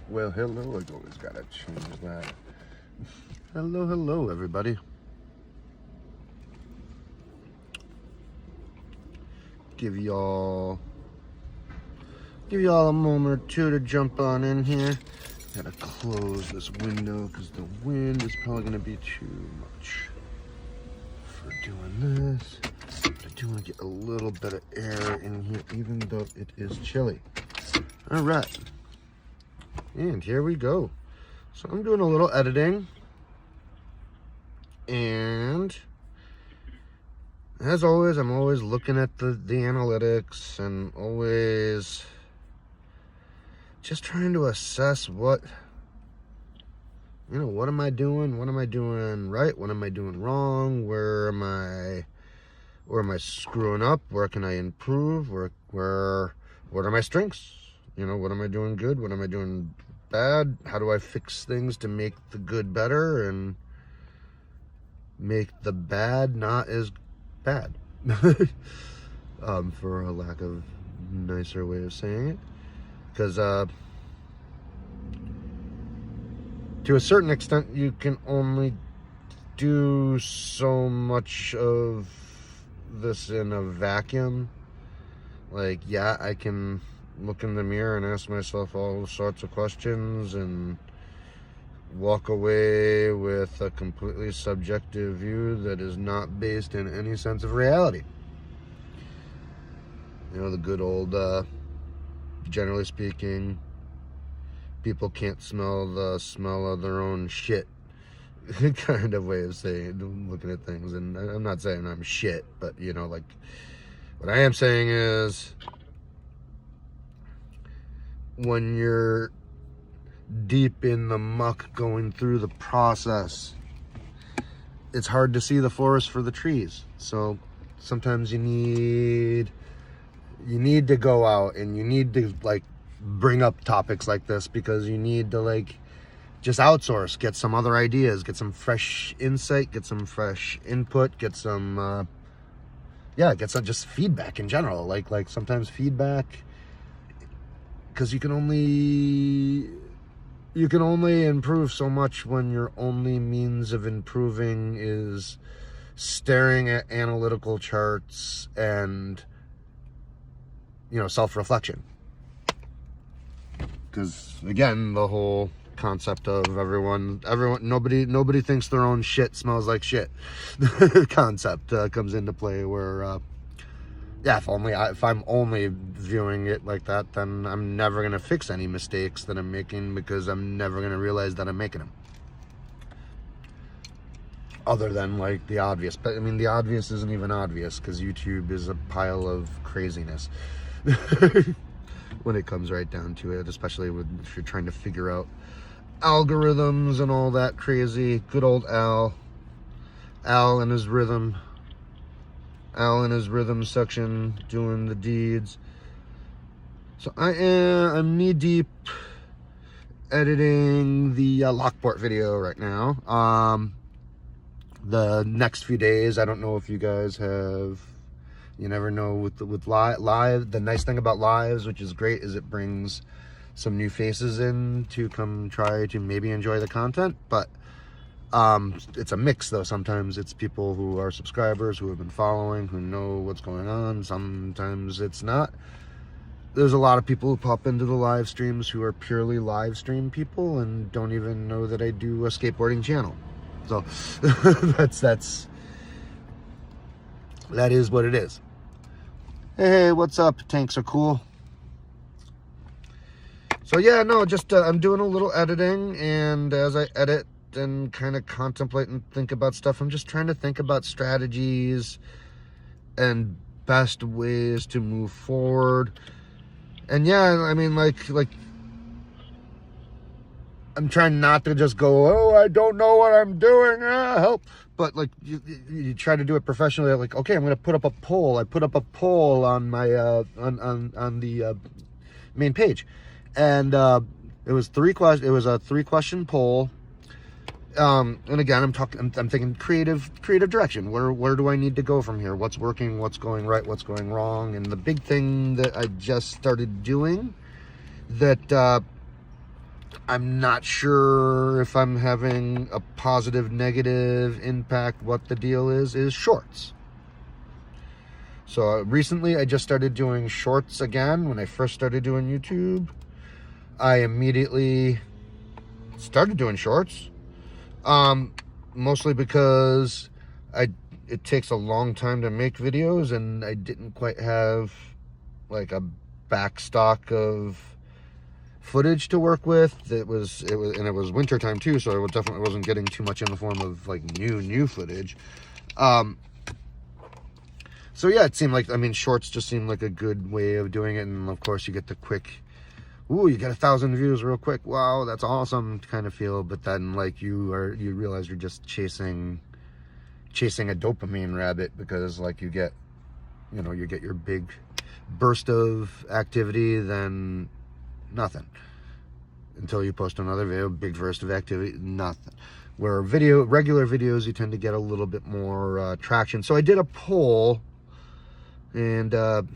Well, hello, I always gotta change that. Hello, everybody. Give y'all a moment or two to jump on in here. Gotta close this window because the wind is probably gonna be too much for doing this. I do want to get a little bit of air in here, even though it is chilly. All right, and here we go. So I'm doing a little editing, and as always, I'm always looking at the analytics and always just trying to assess what am I doing? What am I doing right? What am I doing wrong? Where am I screwing up? Where can I improve? What are my strengths? What am I doing good? What am I doing bad? How do I fix things to make the good better and make the bad not as bad? For a lack of nicer way of saying it. Because to a certain extent, you can only do so much of this in a vacuum. Like, yeah, I can look in the mirror and ask myself all sorts of questions and walk away with a completely subjective view that is not based in any sense of reality. The good old, generally speaking, people can't smell the smell of their own shit kind of way of saying, looking at things. And I'm not saying I'm shit, but like, what I am saying is, when you're deep in the muck going through the process, it's hard to see the forest for the trees. So sometimes you need to go out and you need to bring up topics like this, because you need to just outsource, get some other ideas, get some fresh insight, get some fresh input, get some just feedback in general. Like sometimes feedback, because you can only improve so much when your only means of improving is staring at analytical charts and self-reflection. Because again, the whole concept of nobody thinks their own shit smells like shit concept comes into play, where if I'm only viewing it like that, then I'm never going to fix any mistakes that I'm making, because I'm never going to realize that I'm making them. Other than the obvious. But I mean, the obvious isn't even obvious, because YouTube is a pile of craziness when it comes right down to it, especially if you're trying to figure out algorithms and all that crazy. Good old Al and his rhythm section doing the deeds. So I'm knee deep editing the Lockport video right now. The next few days, I don't know if you guys have, you never know with live. The nice thing about lives, which is great, is it brings some new faces in to come try to maybe enjoy the content. But it's a mix, though. Sometimes it's people who are subscribers, who have been following, who know what's going on. Sometimes it's not. There's a lot of people who pop into the live streams who are purely live stream people and don't even know that I do a skateboarding channel. So that is what it is. Hey, what's up? Tanks are cool. So yeah, no, just I'm doing a little editing, and as I edit and kind of contemplate and think about stuff, I'm just trying to think about strategies and best ways to move forward. And yeah, I mean, like I'm trying not to just go, oh, I don't know what I'm doing, help. But you try to do it professionally. Okay, I'm going to put up a poll. I put up a poll on my on the main page, and it was It was a 3-question poll. And again, I'm thinking creative direction. Where do I need to go from here? What's working? What's going right? What's going wrong? And the big thing that I just started doing that I'm not sure if I'm having a positive, negative impact. What the deal is shorts. So recently I just started doing shorts again. When I first started doing YouTube, I immediately started doing shorts. Mostly because it takes a long time to make videos, and I didn't quite have like a backstock of footage to work with. It was winter time too, so I definitely wasn't getting too much in the form of like new footage. So yeah, it seemed like, I mean, shorts just seemed like a good way of doing it, and of course you get the quick, ooh, you get 1,000 views real quick, wow, that's awesome kind of feel. But then like you realize you're just chasing a dopamine rabbit, because like you get your big burst of activity, then nothing until you post another video, big burst of activity, nothing. Where regular videos, you tend to get a little bit more traction. So I did a poll, and well,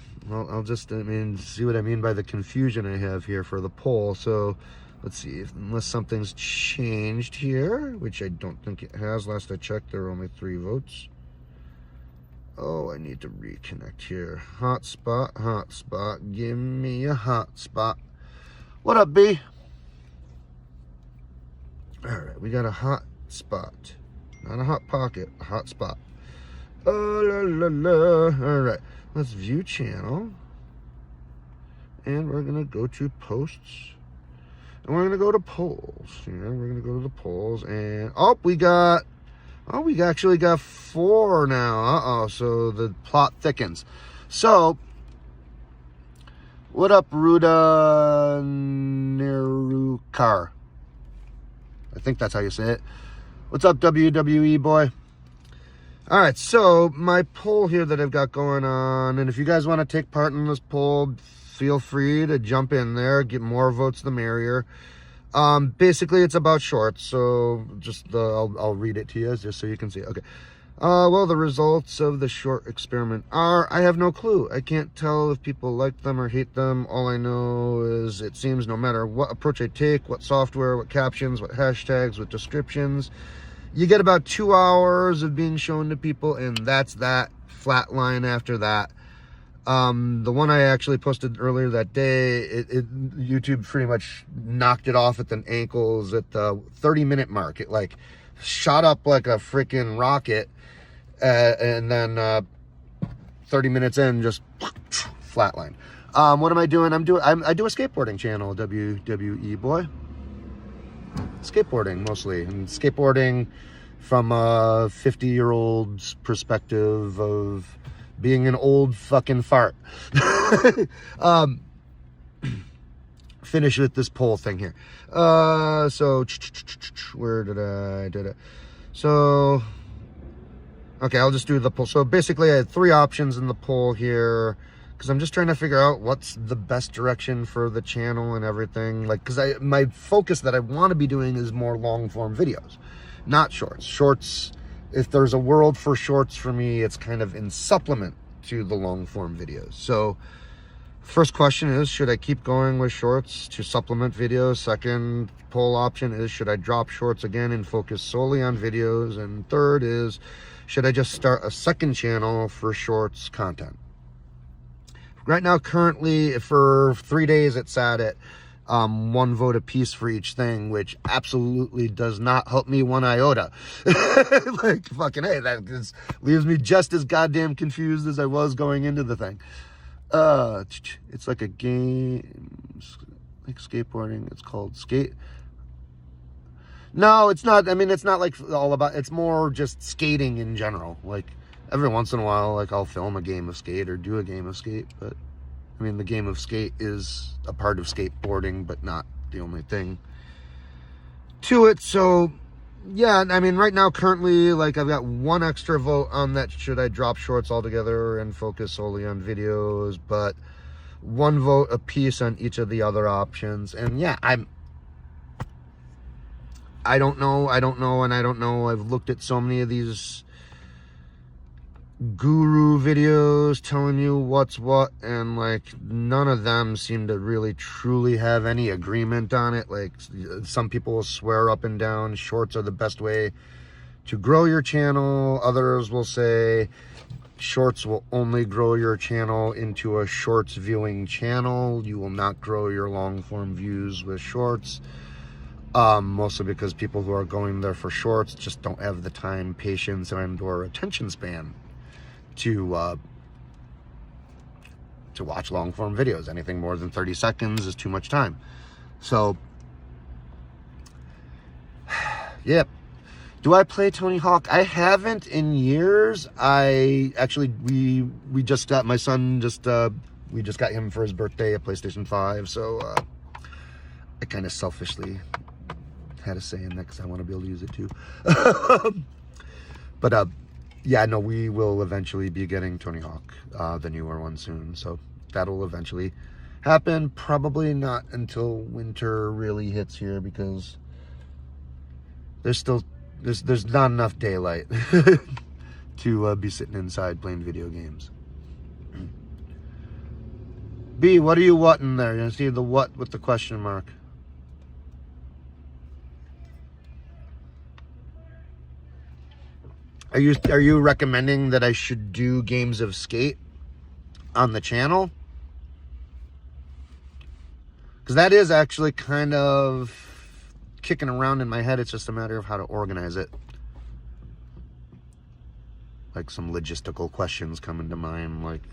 I'll just see what I mean by the confusion I have here for the poll. So let's see, unless something's changed here, which I don't think it has. Last I checked, there were only 3 votes. Oh, I need to reconnect here. Hotspot, give me a hotspot. What up, B? All right, we got a hot spot, not a hot pocket, a hot spot. Oh la la la. All right, let's view channel, and we're gonna go to posts, and we're gonna go to polls. Here, we're gonna go to the polls, and we actually got 4 now. So the plot thickens. So, what up, Ruda Nerukar? I think that's how you say it. What's up, WWE boy? All right, so my poll here that I've got going on, and if you guys want to take part in this poll, feel free to jump in there. Get more votes, the merrier. Basically, it's about shorts, so just I'll read it to you just so you can see it. Okay. Well, the results of the short experiment are, I have no clue. I can't tell if people like them or hate them. All I know is it seems no matter what approach I take, what software, what captions, what hashtags, what descriptions, you get about 2 hours of being shown to people, and that's that. Flat line after that. The one I actually posted earlier that day, YouTube pretty much knocked it off at the ankles at the 30-minute mark. It like shot up like a freaking rocket, and then 30 minutes in, just flatline. What am I doing? I do a skateboarding channel, WWE boy. Skateboarding mostly, and skateboarding from a 50-year-old's perspective of being an old fucking fart. Finish with this poll thing here. So where did it? So okay, I'll just do the poll. So basically I had 3 options in the poll here, because I'm just trying to figure out what's the best direction for the channel and everything. Like, because my focus that I want to be doing is more long form videos, not shorts. Shorts, if there's a world for shorts for me, it's kind of in supplement to the long form videos. So first question is, should I keep going with shorts to supplement videos? Second poll option is, should I drop shorts again and focus solely on videos? And third is, should I just start a second channel for shorts content? Right now, currently, for 3 days, it's sat at 1 vote a piece for each thing, which absolutely does not help me one iota. Like, fucking hey, that just leaves me just as goddamn confused as I was going into the thing. It's like a game, like skateboarding. It's called Skate. No, it's not. I mean, it's not like all about, it's more just skating in general. Like, every once in a while, like, I'll film a game of skate or do a game of skate, but I mean, the game of skate is a part of skateboarding, but not the only thing to it. So yeah, I mean, right now, currently, like, I've got 1 extra vote on that. Should I drop shorts altogether and focus solely on videos? But 1 vote a piece on each of the other options. And yeah, I don't know, and I don't know. I've looked at so many of these guru videos telling you what's what, and like none of them seem to really truly have any agreement on it. Like some people will swear up and down shorts are the best way to grow your channel. Others will say shorts will only grow your channel into a shorts viewing channel. You will not grow your long form views with shorts. Mostly because people who are going there for shorts just don't have the time, patience, and or attention span to watch long form videos. Anything more than 30 seconds is too much time. So, yeah. Do I play Tony Hawk? I haven't in years. I actually, we just got, my son just, we just got him for his birthday a PlayStation 5. So, I kind of selfishly had a say in that because I want to be able to use it too. But, yeah, no, we will eventually be getting Tony Hawk, the newer one soon. So that'll eventually happen. Probably not until winter really hits here because there's not enough daylight to be sitting inside playing video games. B, what are you whatting there? You see the what with the question mark? Are you recommending that I should do games of Skate on the channel? Because that is actually kind of kicking around in my head. It's just a matter of how to organize it. Like some logistical questions come into mind, like,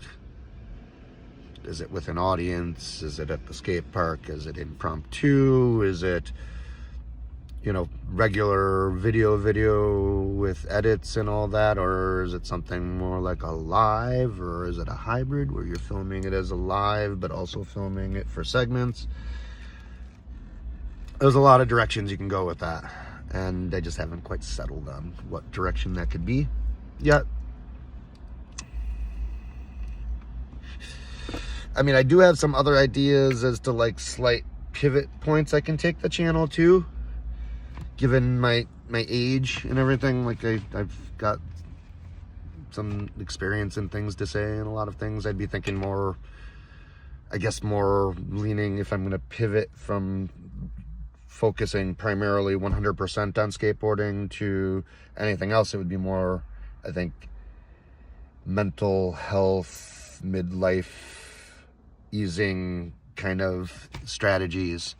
is it with an audience? Is it at the skate park? Is it impromptu? Is it, you know, regular video with edits and all that? Or is it something more like a live? Or is it a hybrid where you're filming it as a live but also filming it for segments? There's a lot of directions you can go with that, and I just haven't quite settled on what direction that could be yet. I mean, I do have some other ideas as to like slight pivot points I can take the channel to, given my age and everything. Like I've got some experience and things to say and a lot of things. I'd be thinking more, I guess, more leaning, if I'm going to pivot from focusing primarily 100% on skateboarding to anything else, it would be more, I think, mental health, midlife easing kind of strategies.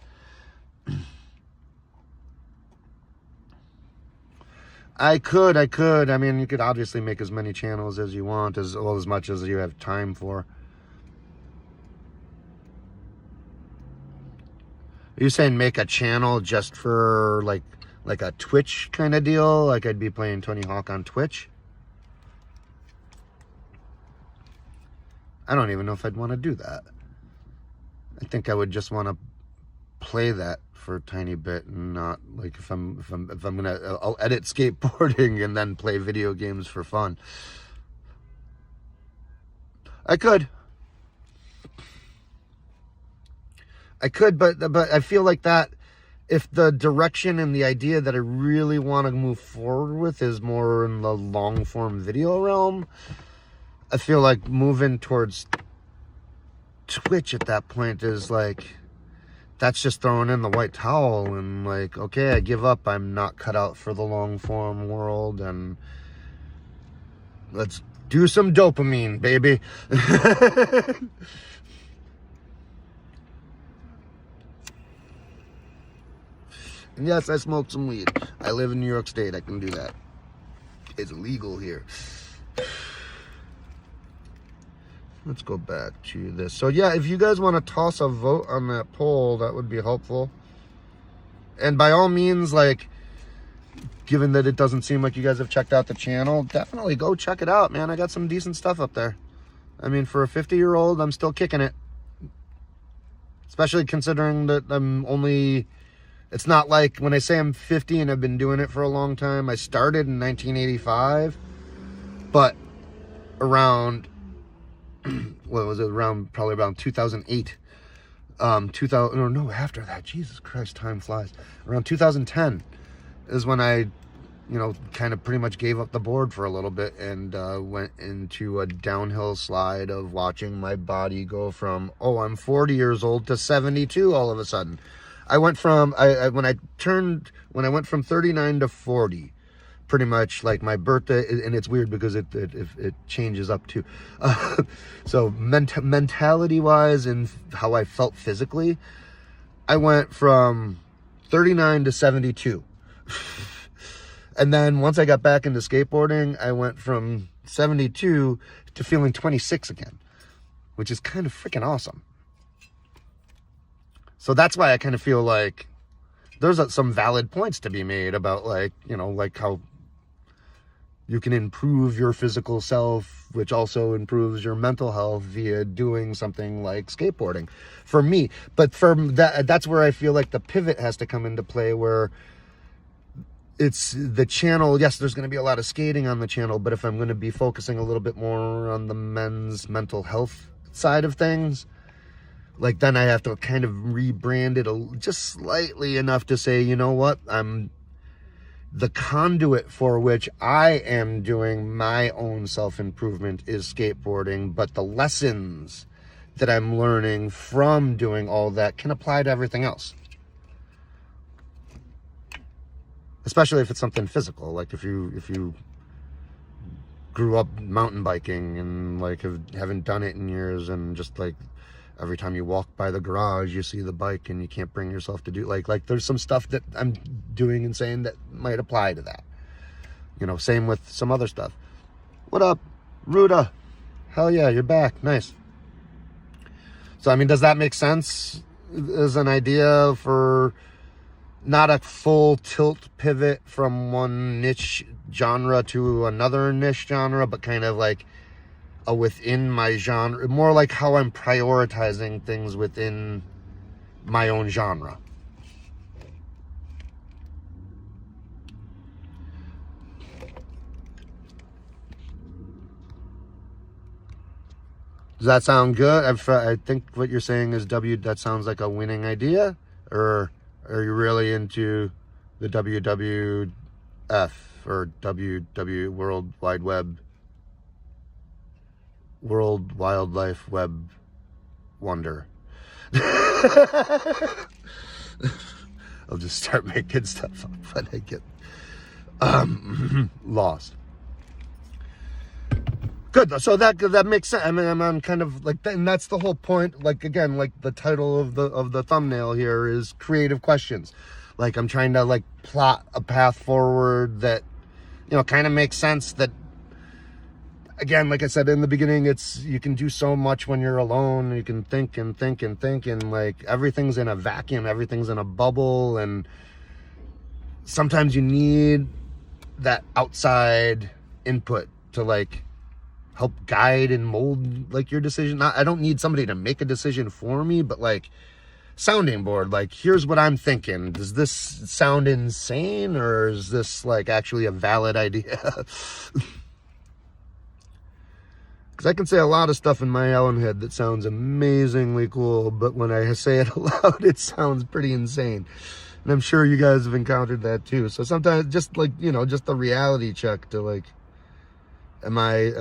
I could. I mean, you could obviously make as many channels as you want, as much as you have time for. Are you saying make a channel just for like a Twitch kind of deal? Like I'd be playing Tony Hawk on Twitch? I don't even know if I'd want to do that. I think I would just want to play that for a tiny bit, and not like if I'm gonna, I'll edit skateboarding and then play video games for fun. I could, but I feel like that if the direction and the idea that I really want to move forward with is more in the long form video realm, I feel like moving towards Twitch at that point is like, that's just throwing in the white towel and like, okay, I give up. I'm not cut out for the long form world, and let's do some dopamine, baby. And yes, I smoke some weed. I live in New York State. I can do that. It's legal here. Let's go back to this. So yeah, if you guys want to toss a vote on that poll, that would be helpful. And by all means, like, given that it doesn't seem like you guys have checked out the channel, definitely go check it out, man. I got some decent stuff up there. I mean, for a 50-year-old, I'm still kicking it. Especially considering that I'm only... It's not like when I say I'm 50 and I've been doing it for a long time. I started in 1985, but around, what was it? Probably around 2008. 2000, or no, after that. Jesus Christ, time flies. Around 2010 is when I you know, kind of pretty much gave up the board for a little bit and went into a downhill slide of watching my body go from, oh, I'm 40 years old to 72 all of a sudden. I went from, when I went from 39 to 40, pretty much like my birthday, and it's weird because it changes up too. So mentality wise and how I felt physically, I went from 39 to 72. And then once I got back into skateboarding, I went from 72 to feeling 26 again, which is kind of freaking awesome. So that's why I kind of feel like there's some valid points to be made about, like, you know, like how you can improve your physical self, which also improves your mental health via doing something like skateboarding for me. But for that's where I feel like the pivot has to come into play, where it's the channel. Yes, there's going to be a lot of skating on the channel, but if I'm going to be focusing a little bit more on the men's mental health side of things, like, then I have to kind of rebrand it just slightly enough to say, you know what, I'm the conduit for which I am doing my own self-improvement is skateboarding, but the lessons that I'm learning from doing all that can apply to everything else. Especially if it's something physical, like if you grew up mountain biking and like haven't done it in years, and just like every time you walk by the garage you see the bike and you can't bring yourself to do like there's some stuff that I'm doing and saying that might apply to that. You know, same with some other stuff. What up, Ruda? Hell yeah, you're back. Nice. So I mean, does that make sense as an idea for not a full tilt pivot from one niche genre to another niche genre, but kind of like a within my genre, more like how I'm prioritizing things within my own genre. Does that sound good? I think what you're saying is that sounds like a winning idea, or are you really into the WWF or WW World Wildlife Web Wonder? I'll just start making stuff up when I get lost. Good. So that makes sense. I mean, I'm kind of like, and that's the whole point. Like, again, like the title of the thumbnail here is creative questions. Like, I'm trying to like plot a path forward that, you know, kind of makes sense. That, again, like I said in the beginning, you can do so much when you're alone. You can think and think and think, and like everything's in a vacuum, everything's in a bubble, and sometimes you need that outside input to like help guide and mold like your decision. I don't need somebody to make a decision for me, but like sounding board, like, here's what I'm thinking. Does this sound insane, or is this like actually a valid idea? Because I can say a lot of stuff in my own head that sounds amazingly cool, but when I say it aloud, it sounds pretty insane. And I'm sure you guys have encountered that too. So sometimes just like, you know, just the reality check to like, am I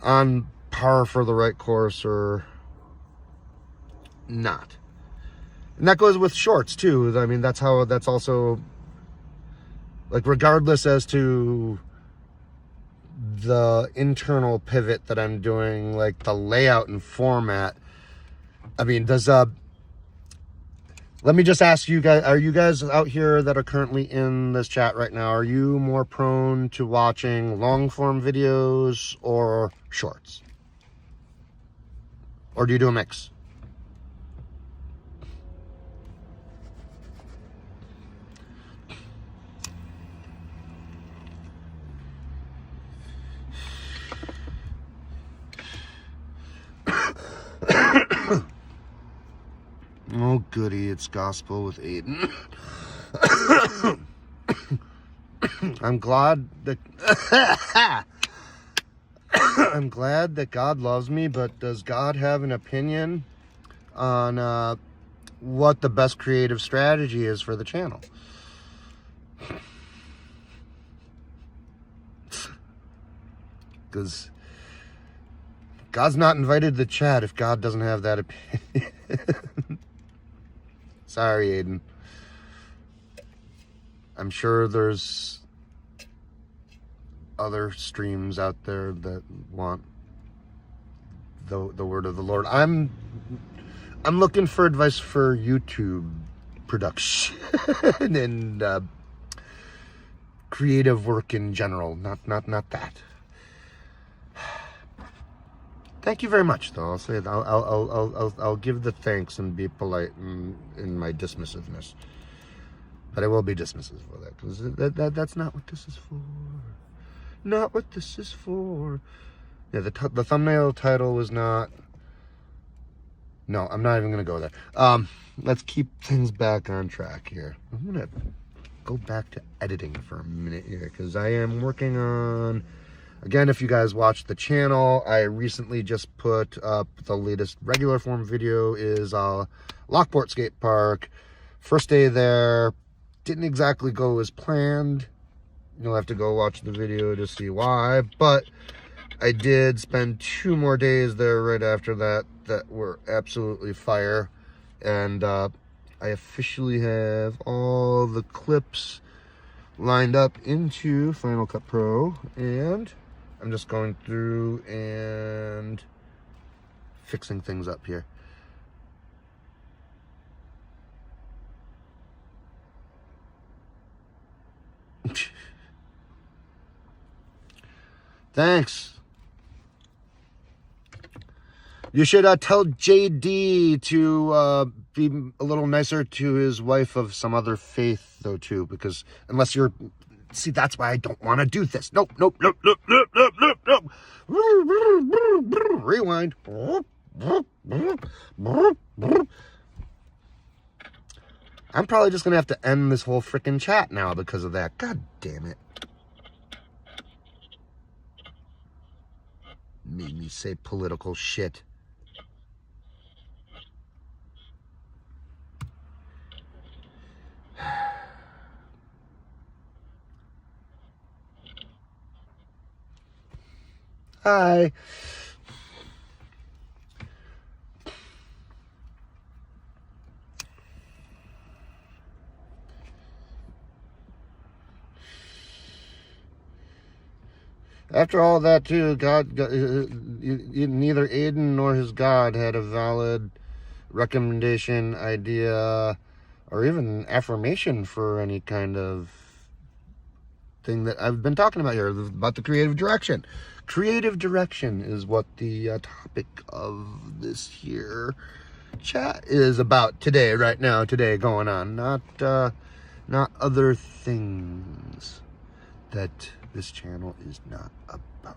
on par for the right course or not? And that goes with shorts too. I mean, that's also like, regardless as to the internal pivot that I'm doing, like the layout and format. I mean, let me just ask you guys, are you guys out here that are currently in this chat right now, are you more prone to watching long form videos or shorts? Or do you do a mix? Oh, goody, it's gospel with Aiden. I'm glad that God loves me, but does God have an opinion on what the best creative strategy is for the channel? Because God's not invited to chat if God doesn't have that opinion. Sorry, Aiden. I'm sure there's other streams out there that want the word of the Lord. I'm looking for advice for YouTube production and creative work in general. Not that. Thank you very much, though. I'll say it. I'll give the thanks and be polite in my dismissiveness. But I will be dismissive for that, because that's not what this is for. Not what this is for. Yeah, the thumbnail title was not. No, I'm not even gonna go there. Let's keep things back on track here. I'm gonna go back to editing for a minute here, because I am working on. Again, if you guys watched the channel, I recently just put up the latest regular form video is Lockport Skate Park. First day there, didn't exactly go as planned. You'll have to go watch the video to see why, but I did spend 2 more days there right after that were absolutely fire. And I officially have all the clips lined up into Final Cut Pro, and I'm just going through and fixing things up here. Thanks. You should tell JD to be a little nicer to his wife of some other faith, though, too, because unless you're... See, that's why I don't want to do this. Nope. Rewind. I'm probably just going to have to end this whole freaking chat now because of that. God damn it. Made me say political shit. Hi. After all that, too, neither Aiden nor his God had a valid recommendation, idea, or even affirmation for any kind of thing that I've been talking about here, about the creative direction. Creative direction is what the topic of this here chat is about today, right now, going on. Not other things that this channel is not about.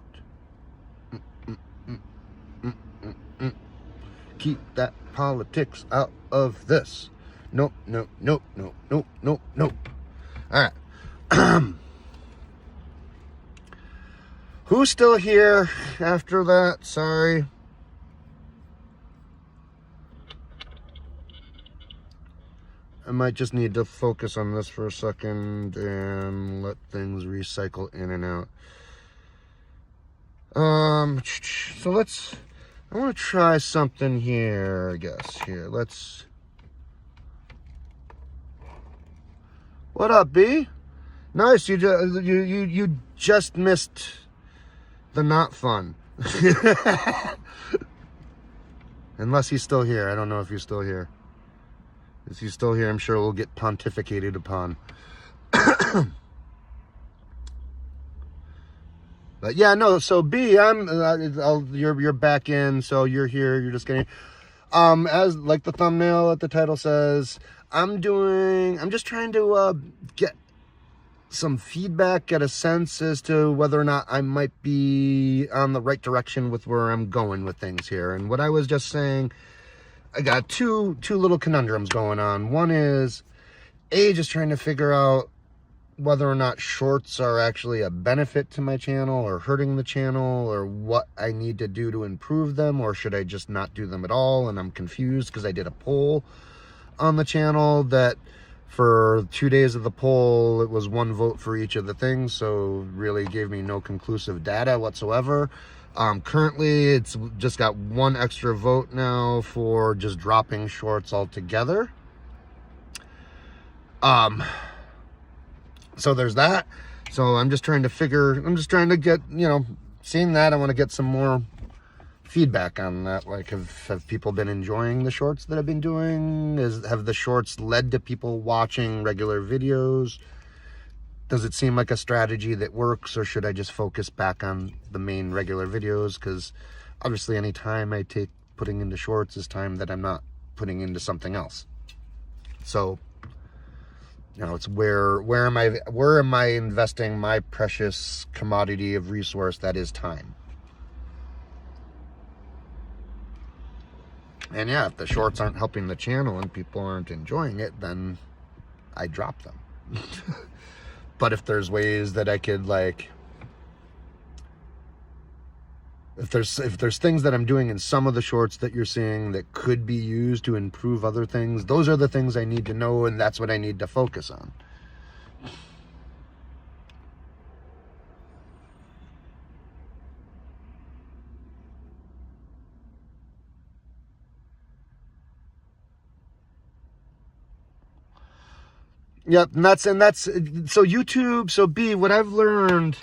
Keep that politics out of this. Nope. All right. Who's still here after that? Sorry. I might just need to focus on this for a second and let things recycle in and out. So I want to try something here, I guess. Here, what up, B? Nice, you just missed the not fun. Unless he's still here. I don't know if he's still here. If he's still here, I'm sure we'll get pontificated upon. But yeah, no. So B, you're back in. So you're here. You're just getting. As like the thumbnail at the title says, I'm just trying to get some feedback, get a sense as to whether or not I might be on the right direction with where I'm going with things here. And what I was just saying, I got two little conundrums going on. One is, just trying to figure out whether or not shorts are actually a benefit to my channel or hurting the channel, or what I need to do to improve them, or should I just not do them at all? And I'm confused because I did a poll on the channel that For 2 days of the poll, it was 1 vote for each of the things, so really gave me no conclusive data whatsoever. Currently, it's just got 1 extra vote now for just dropping shorts altogether. So there's that. So I'm just trying to get, seeing that, I want to get some more feedback on that. Like, have people been enjoying the shorts that I've been doing? Have the shorts led to people watching regular videos? Does it seem like a strategy that works, or should I just focus back on the main regular videos? Because obviously any time I take putting into shorts is time that I'm not putting into something else. So, it's where am I investing my precious commodity of resource that is time? And yeah, if the shorts aren't helping the channel and people aren't enjoying it, then I drop them. But if there's ways that I could, like, if there's things that I'm doing in some of the shorts that you're seeing that could be used to improve other things, those are the things I need to know, and that's what I need to focus on. Yep, and that's so YouTube. So B, what I've learned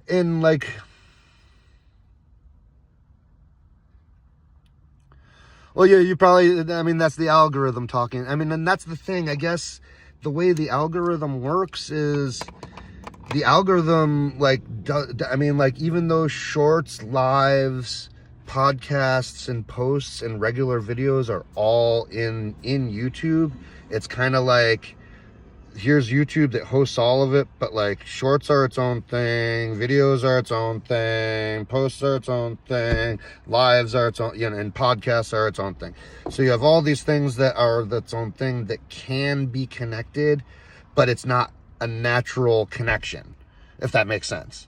in, like, well, yeah, that's the algorithm talking. And that's the thing, I guess. The way the algorithm works is the algorithm, like, even though shorts, lives, podcasts, and posts and regular videos are all in YouTube, it's kind of like, here's YouTube that hosts all of it, but like shorts are its own thing, videos are its own thing, posts are its own thing, lives are its own, and podcasts are its own thing. So you have all these things that are its own thing that can be connected, but it's not a natural connection, if that makes sense.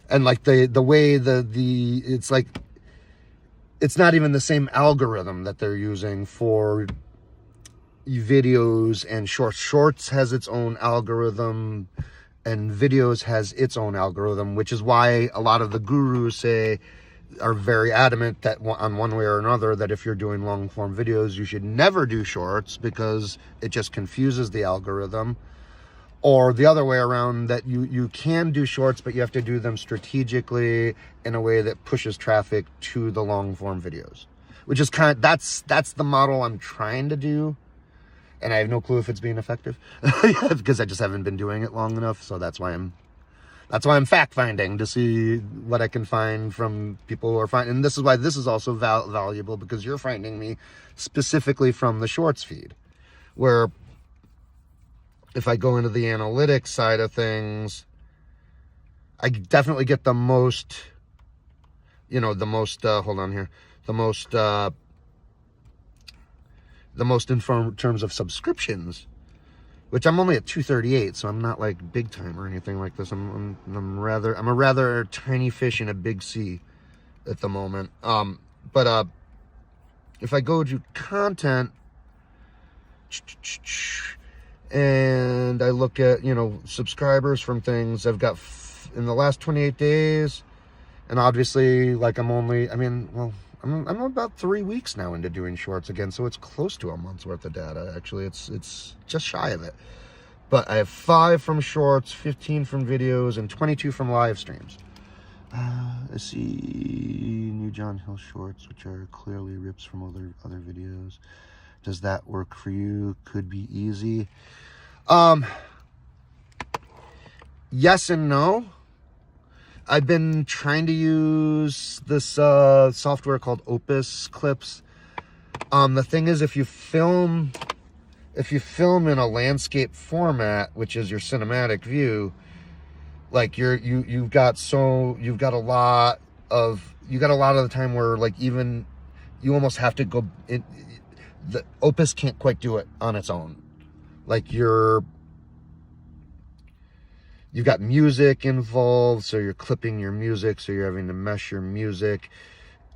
And like the way it's like, it's not even the same algorithm that they're using for videos and shorts. Shorts has its own algorithm and videos has its own algorithm, which is why a lot of the gurus are very adamant that on one way or another, that if you're doing long form videos, you should never do shorts because it just confuses the algorithm. Or the other way around, that you can do shorts, but you have to do them strategically in a way that pushes traffic to the long form videos, which is that's the model I'm trying to do. And I have no clue if it's being effective because I just haven't been doing it long enough. So that's why I'm fact finding to see what I can find from people who are finding. And this is why this is also valuable, because you're finding me specifically from the shorts feed, where if I go into the analytics side of things, I definitely get the most in terms of subscriptions, which I'm only at 238, so I'm not like big time or anything like this. I'm a rather tiny fish in a big sea at the moment. But if I go to content and I look at, subscribers from things, I've got in the last 28 days, and obviously, like, I'm about 3 weeks now into doing shorts again, so it's close to a month's worth of data. Actually, it's just shy of it. But I have 5 from shorts, 15 from videos, and 22 from live streams. I see new John Hill shorts, which are clearly rips from other videos. Does that work for you? Could be easy. Yes and no. I've been trying to use this software called Opus Clips. The thing is, if you film in a landscape format, which is your cinematic view, like you've got a lot of the time where, like, even you almost have to go in. The Opus can't quite do it on its own. Like, you've got music involved, so you're clipping your music, so you're having to mesh your music,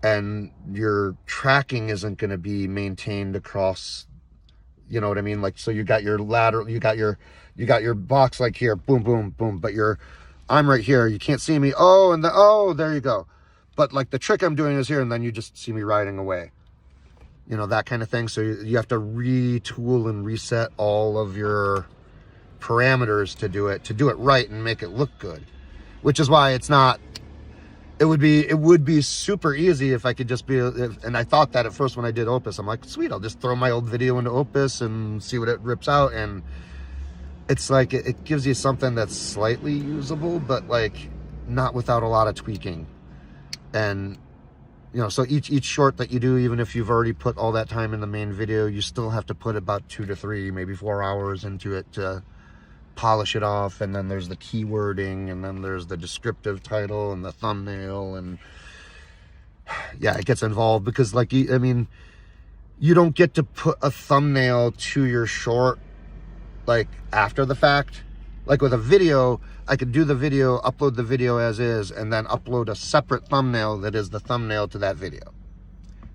and your tracking isn't going to be maintained across You know what I mean? Like, so you got your lateral, you got your box like here, boom, boom, boom, but I'm right here, you can't see me. Oh, there you go. But like the trick I'm doing is here, and then you just see me riding away. You know, that kind of thing. So you have to retool and reset all of your parameters to do it right and make it look good. Which is why it's not, it would be super easy if I could just be, and I thought that at first when I did Opus, I'm like, sweet, I'll just throw my old video into Opus and see what it rips out. And it's like, it gives you something that's slightly usable, but like not without a lot of tweaking. And, you know, so each short that you do, even if you've already put all that time in the main video, you still have to put about 2 to 3, maybe 4 hours into it to polish it off. And then there's the keywording, and then there's the descriptive title and the thumbnail, and yeah, it gets involved because, like, I mean, you don't get to put a thumbnail to your short like after the fact. Like with a video, I could do the video, upload the video as is, and then upload a separate thumbnail that is the thumbnail to that video.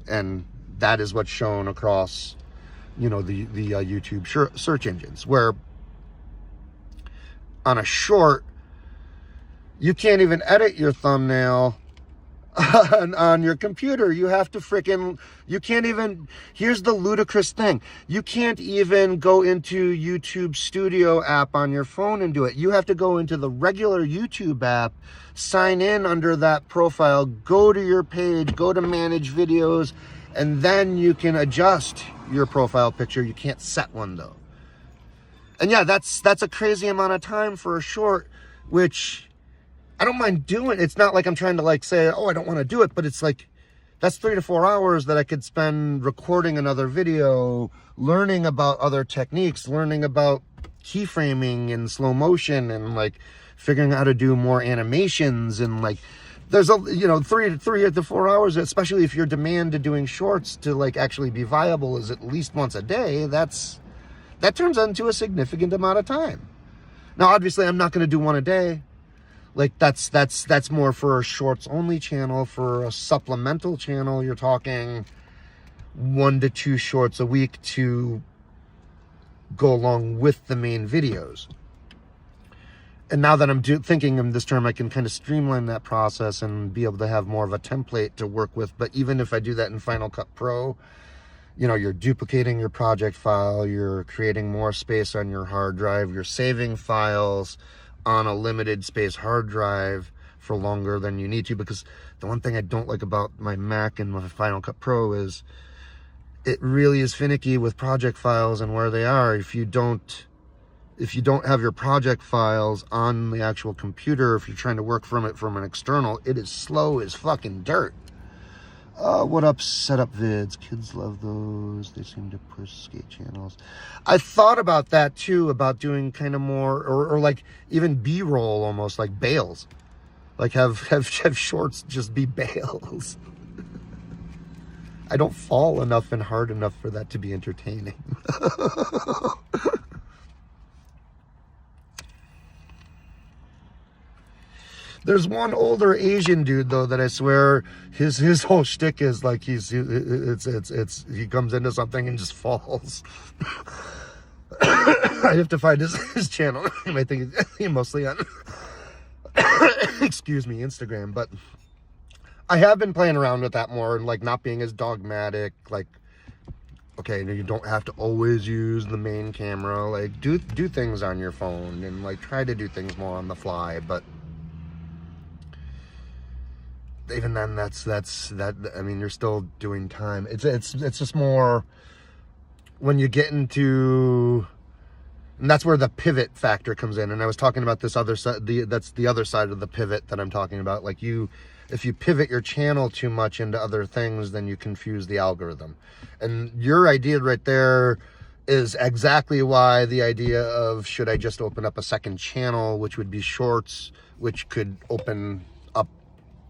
And that is what's shown across, you know, the YouTube search engines. Where on a short, you can't even edit your thumbnail on your computer. You have to you can't even, here's the ludicrous thing. You can't even go into YouTube Studio app on your phone and do it. You have to go into the regular YouTube app, sign in under that profile, go to your page, go to manage videos, and then you can adjust your profile picture. You can't set one though. And yeah, that's a crazy amount of time for a short, which I don't mind doing. It's not like I'm trying to like say, oh, I don't want to do it, but it's like, that's 3 to 4 hours that I could spend recording another video, learning about other techniques, learning about keyframing and slow motion, and like figuring out how to do more animations. And like, there's a, you know, 3 to 4 hours, especially if your demand to doing shorts to like actually be viable is at least once a day. That turns into a significant amount of time. Now, obviously I'm not going to do one a day. Like that's more for a shorts only channel. For a supplemental channel, you're talking 1 to 2 shorts a week to go along with the main videos. And now that I'm thinking of this term, I can kind of streamline that process and be able to have more of a template to work with. But even if I do that in Final Cut Pro, you know, you're duplicating your project file, you're creating more space on your hard drive, you're saving files on a limited space hard drive for longer than you need to. Because the one thing I don't like about my Mac and my Final Cut Pro is it really is finicky with project files and where they are. If you don't have your project files on the actual computer, if you're trying to work from an external, it is slow as fucking dirt. What up, setup vids? Kids love those. They seem to push skate channels. I thought about that too, about doing kind of more, or like even B-roll, almost like bales. Like have shorts just be bales. I don't fall enough and hard enough for that to be entertaining. There's one older Asian dude though that I swear his whole shtick is like he comes into something and just falls. I have to find his channel. I think he's mostly on excuse me, Instagram. But I have been playing around with that more and like not being as dogmatic. Like, okay, you don't have to always use the main camera. Like do things on your phone and like try to do things more on the fly. But even then, that's I mean, you're still doing time. It's just more when you get into, and that's where the pivot factor comes in. And I was talking about this other side, that's the other side of the pivot that I'm talking about. Like if you pivot your channel too much into other things, then you confuse the algorithm. And your idea right there is exactly why the idea of, should I just open up a second channel, which would be shorts, which could open up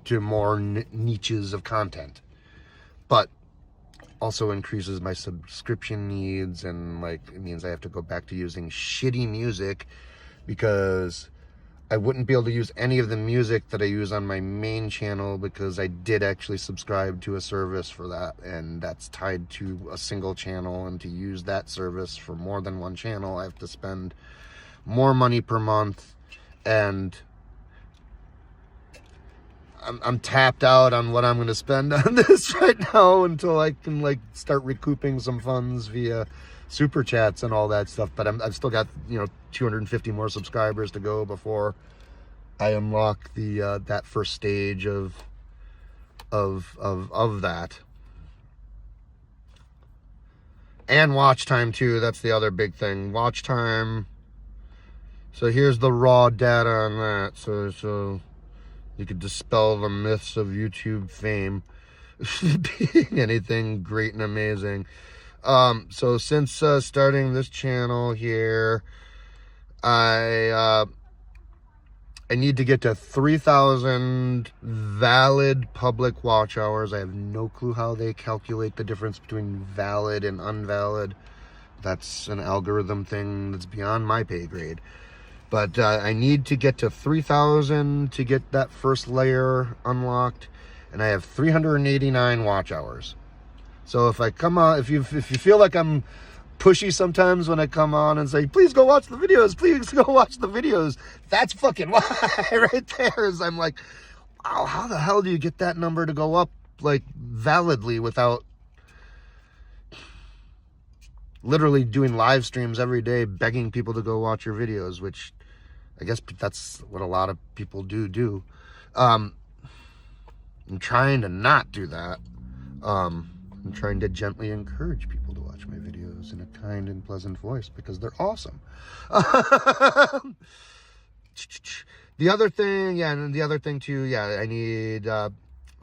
to more niches of content, but also increases my subscription needs, and like it means I have to go back to using shitty music because I wouldn't be able to use any of the music that I use on my main channel because I did actually subscribe to a service for that, and that's tied to a single channel, and to use that service for more than one channel I have to spend more money per month, and I'm tapped out on what I'm going to spend on this right now until I can like start recouping some funds via super chats and all that stuff. But I've still got 250 more subscribers to go before I unlock the that first stage of that. And watch time too. That's the other big thing. Watch time. So here's the raw data on that. So you could dispel the myths of YouTube fame being anything great and amazing. So since starting this channel here, I need to get to 3,000 valid public watch hours. I have no clue how they calculate the difference between valid and invalid. That's an algorithm thing that's beyond my pay grade. But I need to get to 3,000 to get that first layer unlocked, and I have 389 watch hours. So if I come on, if you feel like I'm pushy sometimes when I come on and say, please go watch the videos, please go watch the videos, that's fucking why right there. Is I'm like, wow, how the hell do you get that number to go up like validly without literally doing live streams every day begging people to go watch your videos, which I guess that's what a lot of people do. I'm trying to not do that. I'm trying to gently encourage people to watch my videos in a kind and pleasant voice because they're awesome. The other thing, and the other thing too, I need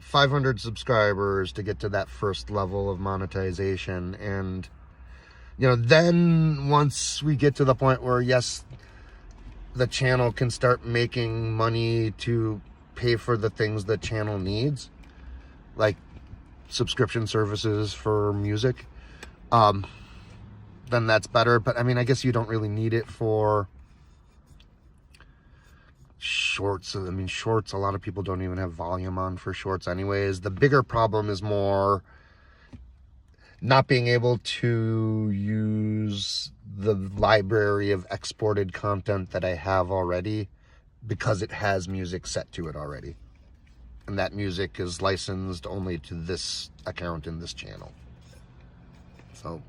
500 subscribers to get to that first level of monetization. And, then once we get to the point where, yes, the channel can start making money to pay for the things the channel needs, like subscription services for music, then that's better. But I mean, I guess you don't really need it for shorts. I mean, shorts, a lot of people don't even have volume on for shorts anyways. The bigger problem is more not being able to use the library of exported content that I have already because it has music set to it already. And that music is licensed only to this account in this channel. So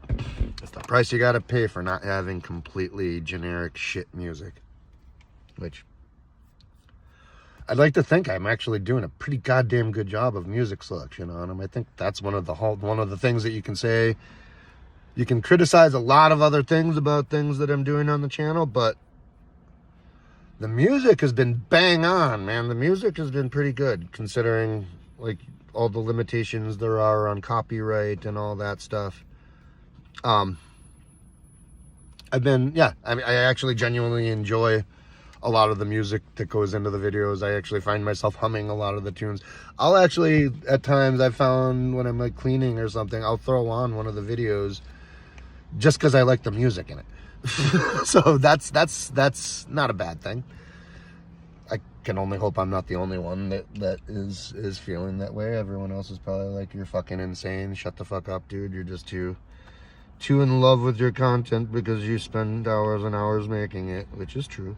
it's the price you gotta pay for not having completely generic shit music. Which I'd like to think I'm actually doing a pretty goddamn good job of music selection on them. I think that's one of the things that you can say. You can criticize a lot of other things about things that I'm doing on the channel, but the music has been bang on, man. The music has been pretty good considering like all the limitations there are on copyright and all that stuff. I actually genuinely enjoy a lot of the music that goes into the videos. I actually find myself humming a lot of the tunes. I'll actually, at times, I've found when I'm like cleaning or something, I'll throw on one of the videos just because I like the music in it. So that's not a bad thing. I can only hope I'm not the only one that is feeling that way. Everyone else is probably like, you're fucking insane. Shut the fuck up, dude. You're just too in love with your content because you spend hours and hours making it, which is true.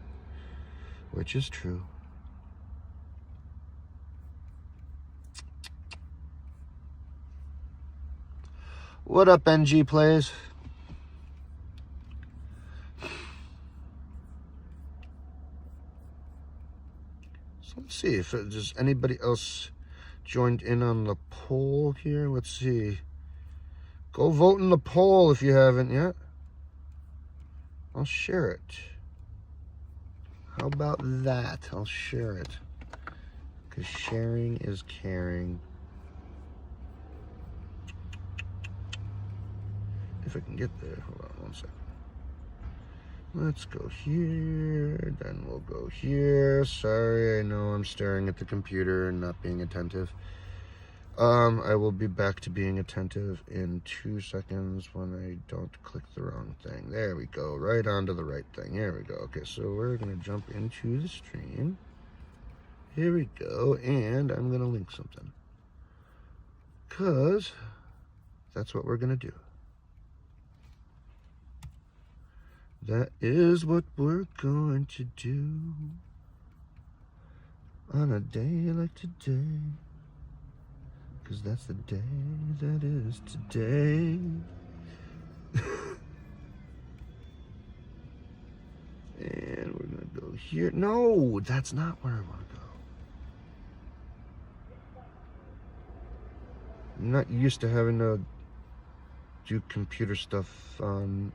What up, NG Plays? So let's see if does anybody else joined in on the poll here. Let's see. Go vote in the poll if you haven't yet. I'll share it. How about that? I'll share it. Because sharing is caring. If I can get there. Hold on 1 second. Let's go here. Then we'll go here. Sorry, I know I'm staring at the computer and not being attentive. I will be back to being attentive in 2 seconds when I don't click the wrong thing. There we go, right onto the right thing. Here we go. Okay, so we're gonna jump into the stream. Here we go, and I'm gonna link something, cause that's what we're gonna do. That is what we're going to do on a day like today. Because that's the day that is today. And we're going to go here. No, that's not where I want to go. I'm not used to having to do computer stuff on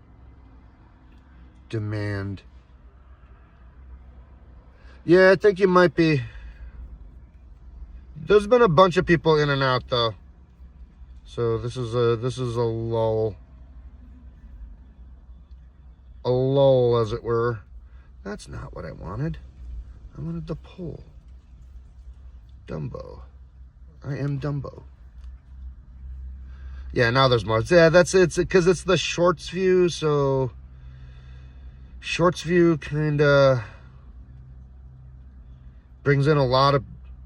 demand. Yeah, I think you might be. There's been a bunch of people in and out though, so this is a lull, as it were. That's not what I wanted. I wanted the poll. Dumbo. I am Dumbo. Yeah, now there's more. Yeah, it's because it's the shorts view, so shorts view kind of brings in a lot of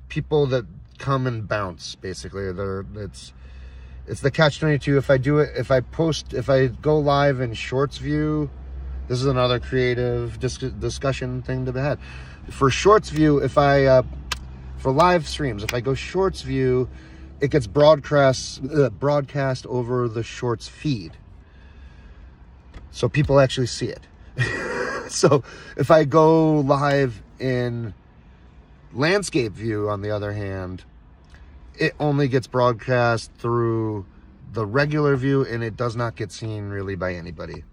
people that come and bounce. Basically, it's the catch-22. If I go live in shorts view, this is another creative discussion thing to be had. For shorts view, for live streams, if I go shorts view, it gets broadcast over the shorts feed, so people actually see it. So if I go live in landscape view, on the other hand, it only gets broadcast through the regular view, and it does not get seen really by anybody.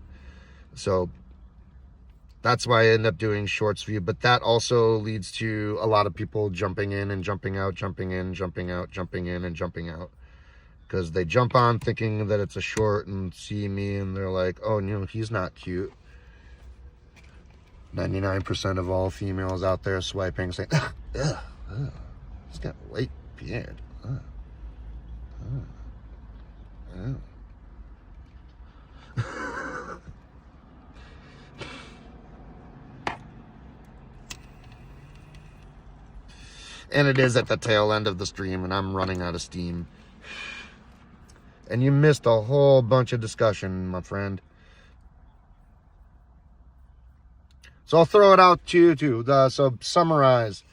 So that's why I end up doing shorts view, but that also leads to a lot of people jumping in and jumping out, jumping in, jumping out, jumping in and jumping out, because they jump on thinking that it's a short and see me and they're like, oh no, he's not cute. 99% of all females out there swiping saying, he's got white beard. And it is at the tail end of the stream, and I'm running out of steam. And you missed a whole bunch of discussion, my friend. So I'll throw it out to you too. So summarize.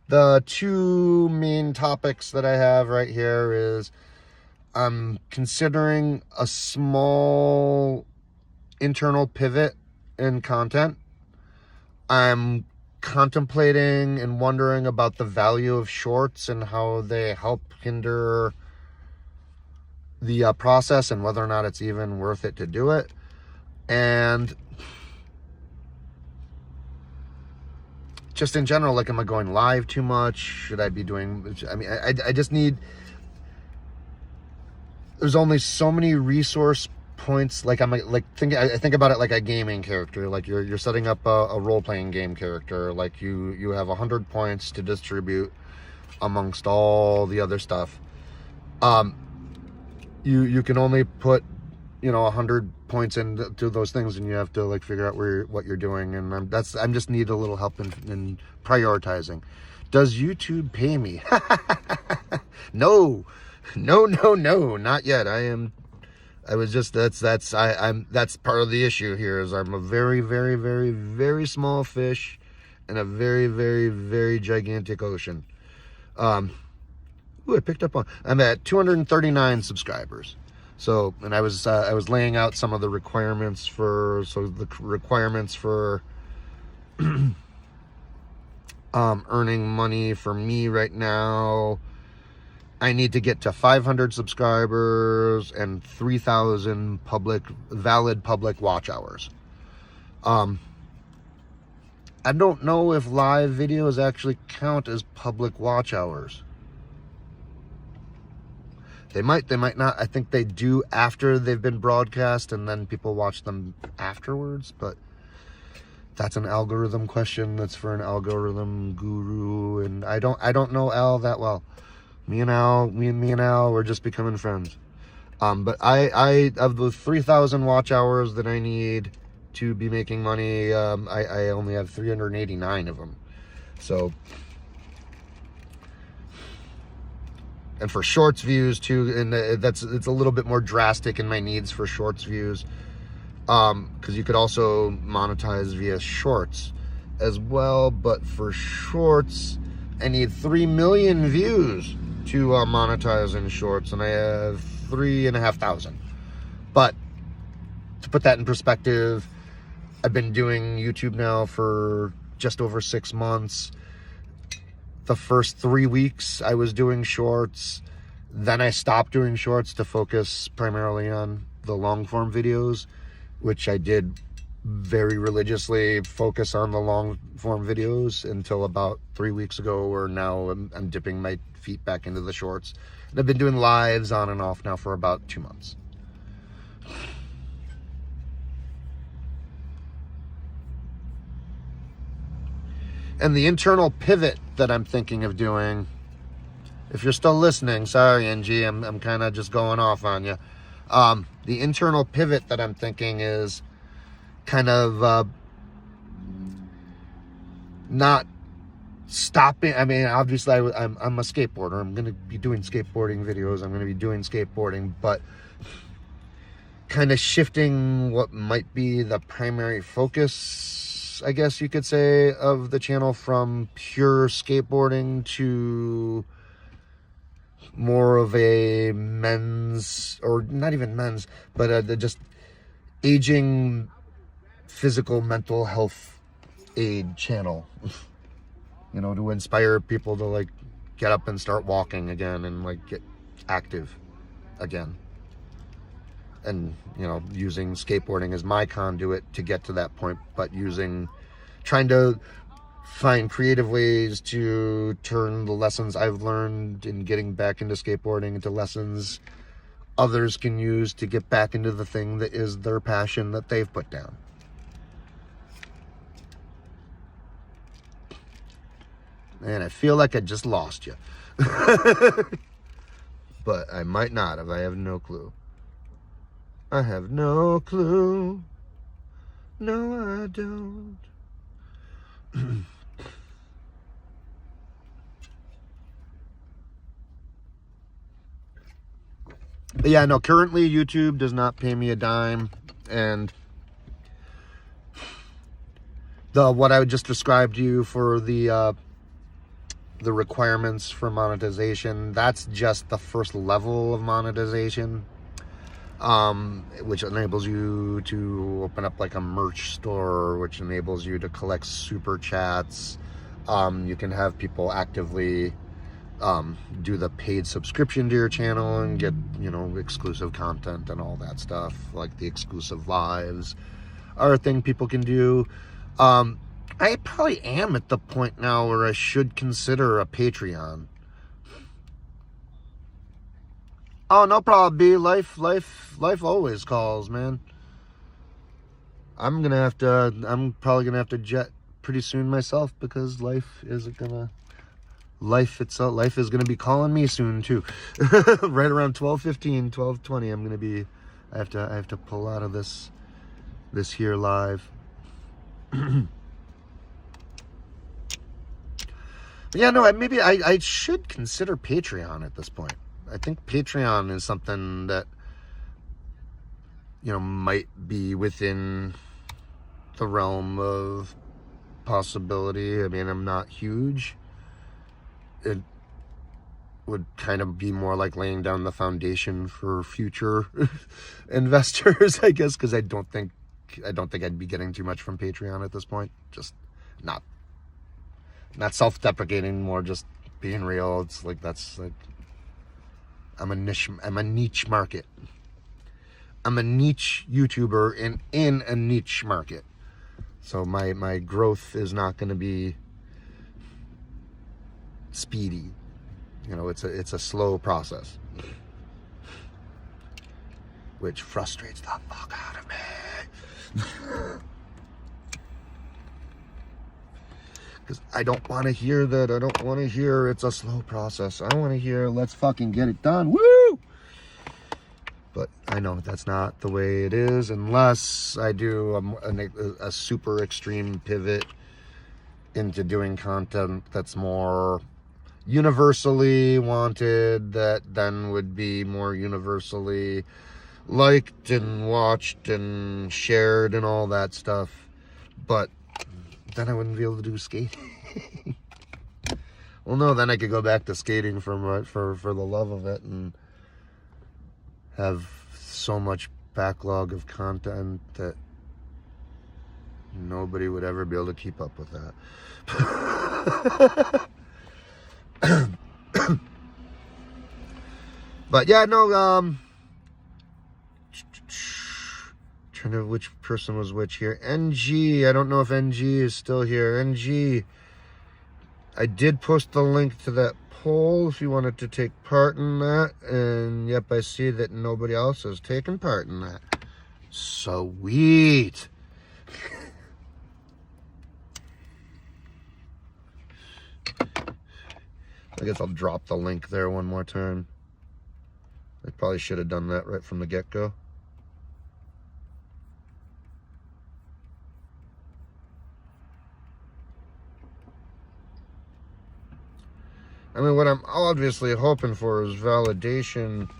The two main topics that I have right here is I'm considering a small internal pivot in content. I'm contemplating and wondering about the value of shorts and how they help hinder the process and whether or not it's even worth it to do it. And just in general, like, am I going live too much? Should I be doing, I mean, I just need, there's only so many resource points. Like, I think about it like a gaming character. Like you're setting up a role-playing game character. Like you have 100 points to distribute amongst all the other stuff. You can only put 100 points into those things, and you have to like figure out what you're doing. And I'm just need a little help in prioritizing. Does YouTube pay me? No, not yet. That's part of the issue here. Is I'm a very, very, very, very small fish in a very, very, very gigantic ocean. I picked up on. I'm at 239 subscribers. So, and I was laying out some of the requirements for earning money for me right now. I need to get to 500 subscribers and 3,000 valid public watch hours. I don't know if live videos actually count as public watch hours. They might not. I think they do after they've been broadcast, and then people watch them afterwards, but that's an algorithm question. That's for an algorithm guru, and I don't know Al that well. Me and Al, we're just becoming friends. But I of the 3,000 watch hours that I need to be making money, I only have 389 of them. So, and for shorts views too, and it's a little bit more drastic in my needs for shorts views, because you could also monetize via shorts as well. But for shorts, I need 3 million views to monetize in shorts, and I have 3,500. But to put that in perspective, I've been doing YouTube now for just over 6 months. The first 3 weeks I was doing shorts, then I stopped doing shorts to focus primarily on the long form videos, which I did very religiously focus on the long form videos until about 3 weeks ago, where now I'm dipping my feet back into the shorts. And I've been doing lives on and off now for about 2 months. And the internal pivot that I'm thinking of doing, if you're still listening, sorry, NG, I'm kind of just going off on you. The internal pivot that I'm thinking is kind of not stopping. I mean, obviously I'm a skateboarder. I'm going to be doing skateboarding videos. I'm going to be doing skateboarding, but kind of shifting what might be the primary focus, I guess you could say, of the channel from pure skateboarding to more of a men's, or not even men's, but just aging physical mental health aid channel. You know, to inspire people to like get up and start walking again and like get active again. And, you know, using skateboarding as my conduit to get to that point, but trying to find creative ways to turn the lessons I've learned in getting back into skateboarding into lessons others can use to get back into the thing that is their passion that they've put down. Man, I feel like I just lost you. But I might not have. I have no clue. I have no clue. No, I don't. But yeah, no, currently YouTube does not pay me a dime. And what I would just describe to you for the requirements for monetization, that's just the first level of monetization, which enables you to open up like a merch store, which enables you to collect super chats. You can have people actively do the paid subscription to your channel and get, you know, exclusive content and all that stuff. Like the exclusive lives are a thing people can do. I probably am at the point now where I should consider a Patreon. Oh, no problem, B. Life always calls, man. I'm probably gonna have to jet pretty soon myself, because life is gonna be calling me soon too. Right around 12:15, 12:20, I have to pull out of this here live. Yeah, no, maybe I should consider Patreon at this point. I think Patreon is something that, you know, might be within the realm of possibility. I mean, I'm not huge. It would kind of be more like laying down the foundation for future investors, I guess, because I don't think I'd be getting too much from Patreon at this point. Just not self-deprecating, more just being real. It's like, that's like, I'm a niche market. I'm a niche YouTuber in a niche market. So my growth is not going to be speedy. You know, it's a slow process, which frustrates the fuck out of me. Because I don't want to hear that. I don't want to hear it's a slow process. I want to hear let's fucking get it done. Woo! But I know that's not the way it is unless I do a super extreme pivot into doing content that's more universally wanted, that then would be more universally liked and watched and shared and all that stuff. But then I wouldn't be able to do skating. Well, no, then I could go back to skating for the love of it and have so much backlog of content that nobody would ever be able to keep up with that. But yeah, no, trying to which person was which here. NG, I don't know if NG is still here. NG, I did post the link to that poll if you wanted to take part in that, and yep, I see that nobody else has taken part in that. Sweet. I guess I'll drop the link there one more time. I probably should have done that right from the get-go. I mean, what I'm obviously hoping for is validation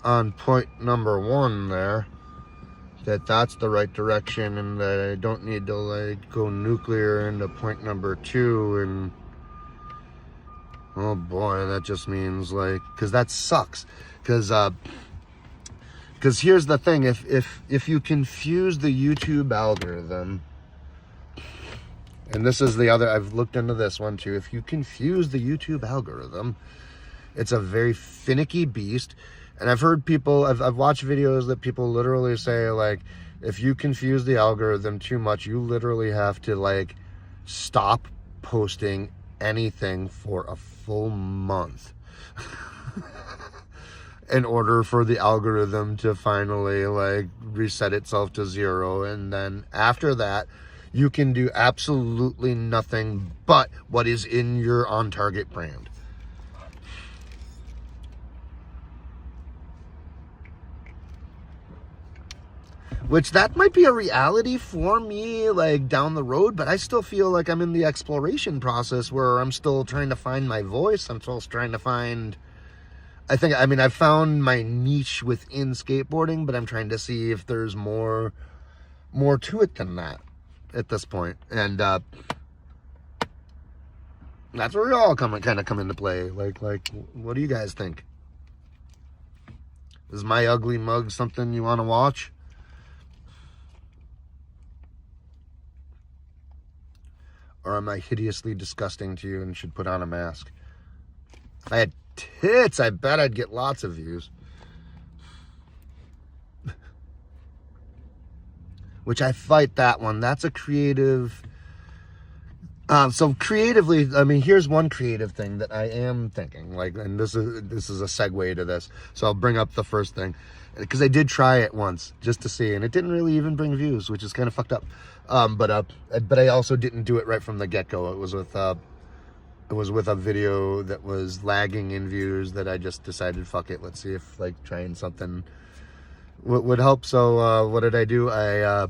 on point number 1 there. That that's the right direction and that I don't need to, like, go nuclear into point number 2 and... Oh boy, that just means, like... Because that sucks. Because here's the thing. If you confuse the YouTube algorithm... And this is the other, I've looked into this one too. If you confuse the YouTube algorithm, it's a very finicky beast. And I've heard people, I've watched videos that people literally say, like, if you confuse the algorithm too much, you literally have to, like, stop posting anything for a full month in order for the algorithm to finally, like, reset itself to 0. And then after that, you can do absolutely nothing but what is in your on-target brand. Which that might be a reality for me, like, down the road, but I still feel like I'm in the exploration process where I'm still trying to find my voice. I'm still trying to find... I've found my niche within skateboarding, but I'm trying to see if there's more to it than that at this point. And that's where we all kind of come into play. Like, what do you guys think? Is My Ugly Mug something you want to watch? Or am I hideously disgusting to you and should put on a mask? If I had tits, I bet I'd get lots of views. Which I fight that one. That's a creative... so creatively, I mean, here's one creative thing that I am thinking. Like, and this is a segue to this. So I'll bring up the first thing. Because I did try it once, just to see. And it didn't really even bring views, which is kind of fucked up. But I also didn't do it right from the get-go. It was with a video that was lagging in views that I just decided, fuck it, let's see if, like, trying something would help. So what did I do? I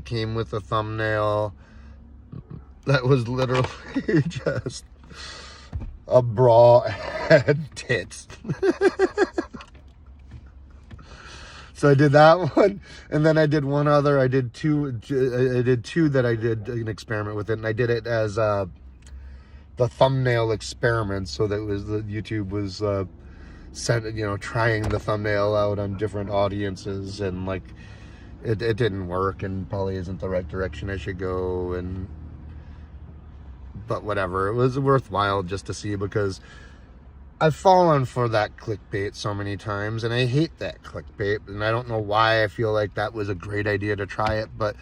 came with a thumbnail that was literally just a bra and tits. So I did that one, and then I did one other. I did two that I did an experiment with it, and I did it as the thumbnail experiment. So that was the YouTube was trying the thumbnail out on different audiences, and like it didn't work, and probably isn't the right direction I should go. But whatever, it was worthwhile just to see, because I've fallen for that clickbait so many times, and I hate that clickbait, and I don't know why I feel like that was a great idea to try it, but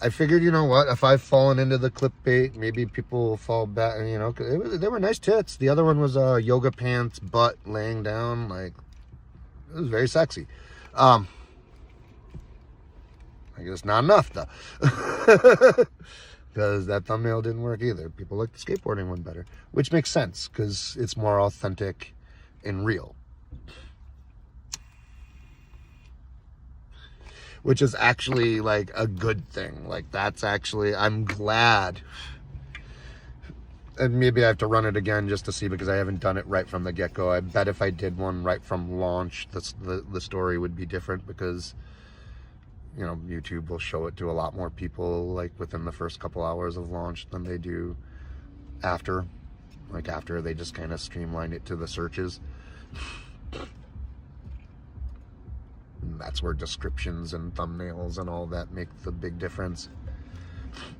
I figured, you know what, if I've fallen into the clickbait, maybe people will fall back, they were nice tits. The other one was yoga pants, butt laying down, like, it was very sexy. I guess not enough, though. because that thumbnail didn't work either. People like the skateboarding one better, which makes sense because it's more authentic and real. Which is actually like a good thing. Like that's actually, I'm glad. And maybe I have to run it again just to see, because I haven't done it right from the get-go. I bet if I did one right from launch, the story would be different, because, you know, YouTube will show it to a lot more people like within the first couple hours of launch than they do after. Like after they just kind of streamline it to the searches. And that's where descriptions and thumbnails and all that make the big difference.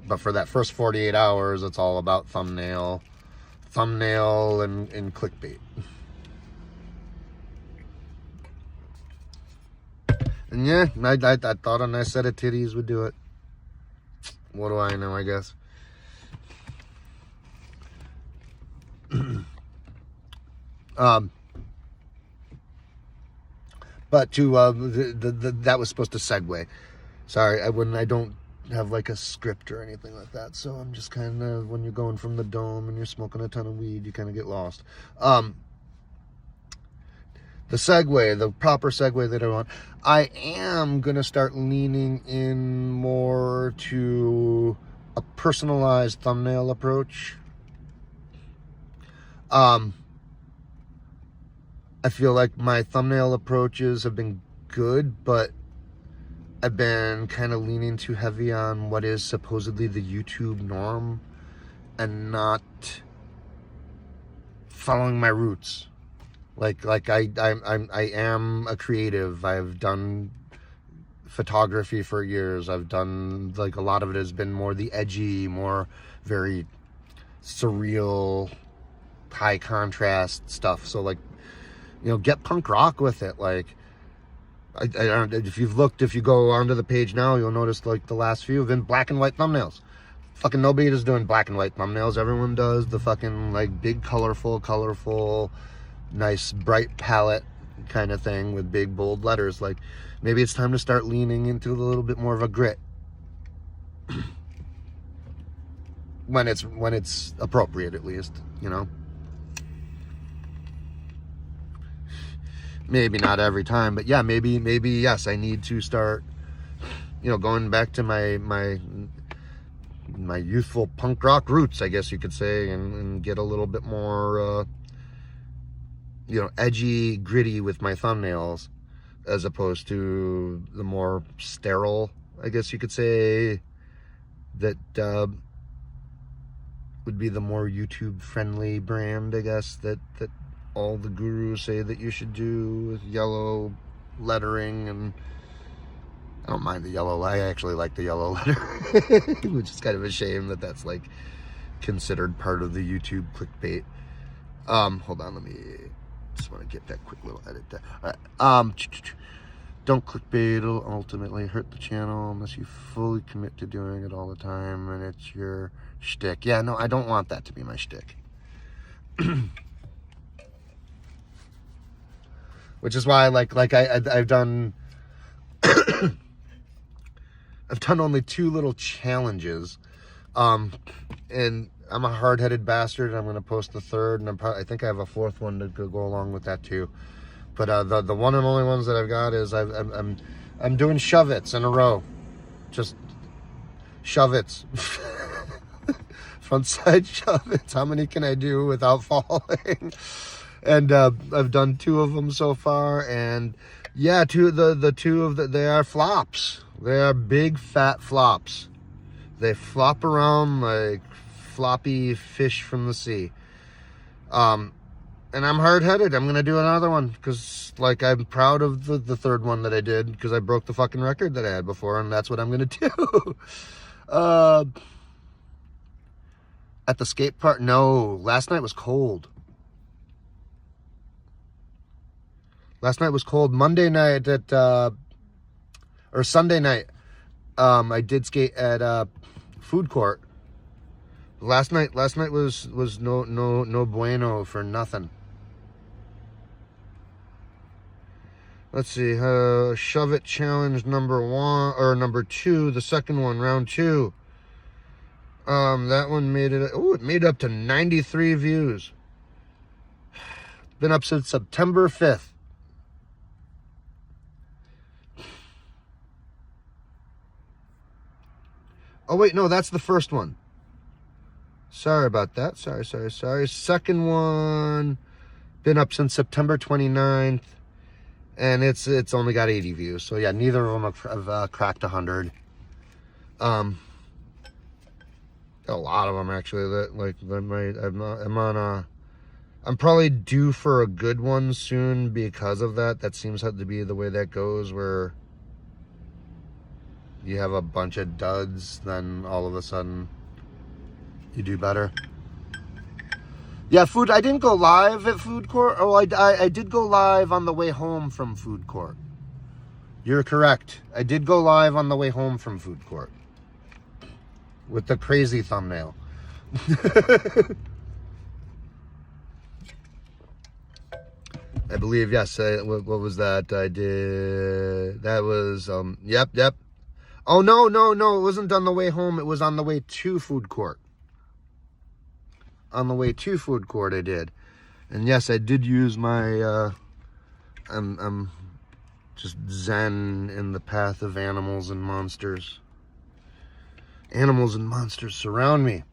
But for that first 48 hours, it's all about thumbnail and clickbait. And yeah, I thought a nice set of titties would do it. What do I know, I guess. But to that was supposed to segue. Sorry, I don't have like a script or anything like that, so I'm just kind of, when you're going from the dome and you're smoking a ton of weed, you kind of get lost. The segue, the proper segue that I want, I am gonna start leaning in more to a personalized thumbnail approach. I feel like my thumbnail approaches have been good, but I've been kind of leaning too heavy on what is supposedly the YouTube norm and not following my roots. Like I am a creative. I've done photography for years. I've done, like, a lot of it has been more the edgy, more very surreal, high contrast stuff. So, like, you know, get punk rock with it. Like, I don't, if you go onto the page now, you'll notice like the last few have been black and white thumbnails. Fucking nobody is doing black and white thumbnails. Everyone does the fucking like big colorful, nice bright palette kind of thing with big bold letters. Like, maybe it's time to start leaning into a little bit more of a grit when it's appropriate, at least, you know. Maybe not every time, but yeah, maybe yes, I need to start, you know, going back to my youthful punk rock roots, I guess you could say, and get a little bit more, you know, edgy, gritty with my thumbnails, as opposed to the more sterile, I guess you could say, that would be the more YouTube friendly brand, I guess, that all the gurus say that you should do, with yellow lettering. And I don't mind the yellow. I actually like the yellow letter, which is kind of a shame that that's like considered part of the YouTube clickbait. Hold on, let me just want to get that quick little edit there. All right. Don't clickbait. It'll ultimately hurt the channel unless you fully commit to doing it all the time and it's your shtick. Yeah, no, I don't want that to be my shtick. Which is why, I've done, I've done only 2 little challenges, and I'm a hard-headed bastard. I'm gonna post the 3rd, and I think I have a 4th one to go along with that too. But the one and only ones that I've got is I'm doing shove-its in a row, just shove-its, front side shove-its. How many can I do without falling? And I've done 2 of them so far, and yeah, they are flops. They are big fat flops. They flop around like floppy fish from the sea. And I'm hard-headed. I'm gonna do another one because, like, I'm proud of the 3rd one that I did, because I broke the fucking record that I had before, and that's what I'm gonna do. At the skate park, no. Last night was cold. Monday night or Sunday night, I did skate at food court. Last night was no bueno for nothing. Let's see, shove it challenge number 1 or number 2, the second one, round 2. That one made it. Oh, it made up to 93 views. Been up since September 5th. Oh, wait, no, that's the first one. Sorry about that. Sorry. Second one, been up since September 29th, and it's only got 80 views. So yeah, neither of them have cracked 100. A lot of them actually. That like I'm probably due for a good one soon because of that. That seems to be the way that goes, where you have a bunch of duds, then all of a sudden you do better. Yeah, I didn't go live at food court. Oh, I did go live on the way home from food court. You're correct. I did go live on the way home from food court with the crazy thumbnail. I believe, yes. What was that? I did. That was, yep. Oh, no. It wasn't on the way home. It was on the way to food court. On the way to food court, I did. And yes, I did use my, I'm just zen in the path of animals and monsters. Animals and monsters surround me.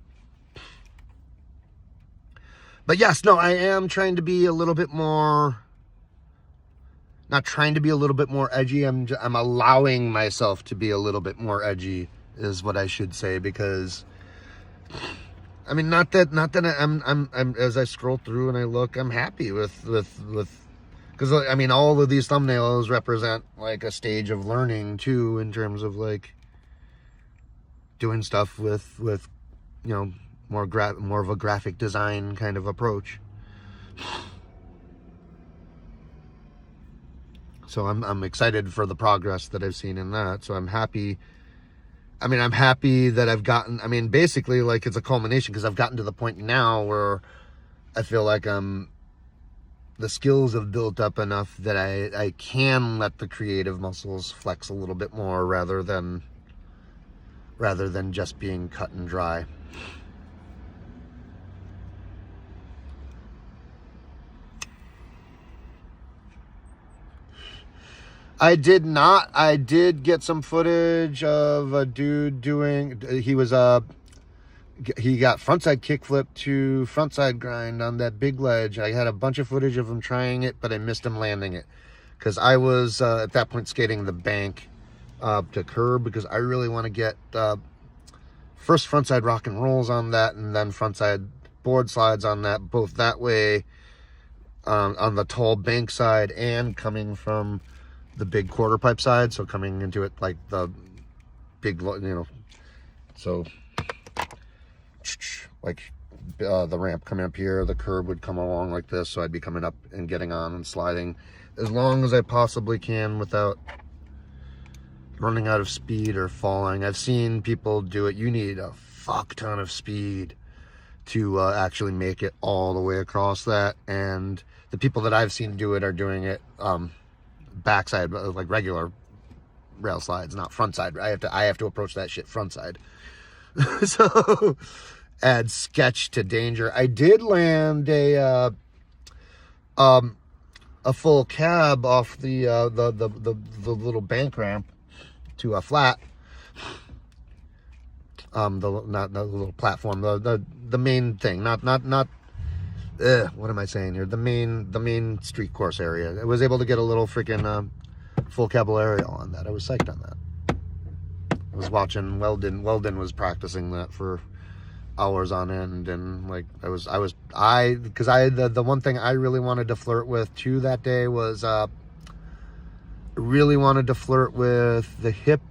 But yes, no, I am trying to be a little bit more, not trying to be a little bit more edgy. I'm allowing myself to be a little bit more edgy is what I should say, because I mean, not that I'm as I scroll through and I look, I'm happy with because I mean, all of these thumbnails represent like a stage of learning too, in terms of like doing stuff with you know, more of a graphic design kind of approach. So I'm excited for the progress that I've seen in that. So I'm happy. I mean, I'm happy that I've gotten, I mean, basically like it's a culmination, because I've gotten to the point now where I feel like the skills have built up enough that I can let the creative muscles flex a little bit more rather than just being cut and dry. I did not. I did get some footage of a dude doing, he got frontside kickflip to frontside grind on that big ledge. I had a bunch of footage of him trying it, but I missed him landing it, because I was at that point skating the bank to curb, because I really want to get first frontside rock and rolls on that, and then frontside board slides on that, both that way on the tall bank side and coming from the big quarter pipe side, so coming into it like the big, you know, so like the ramp coming up here, the curb would come along like this, so I'd be coming up and getting on and sliding as long as I possibly can without running out of speed or falling. I've seen people do it. You need a fuck ton of speed to actually make it all the way across that, and the people that I've seen do it are doing it backside, like regular rail slides, not front side. I have to approach that shit front side. So add sketch to danger. I did land a full cab off the little bank ramp to a flat. Not the little platform, the main thing, not what am I saying here? The main street course area. I was able to get a little freaking full caballerial on that. I was psyched on that. I was watching Weldon. Weldon was practicing that for hours on end, and like the one thing I really wanted to flirt with too that day was really wanted to flirt with the hip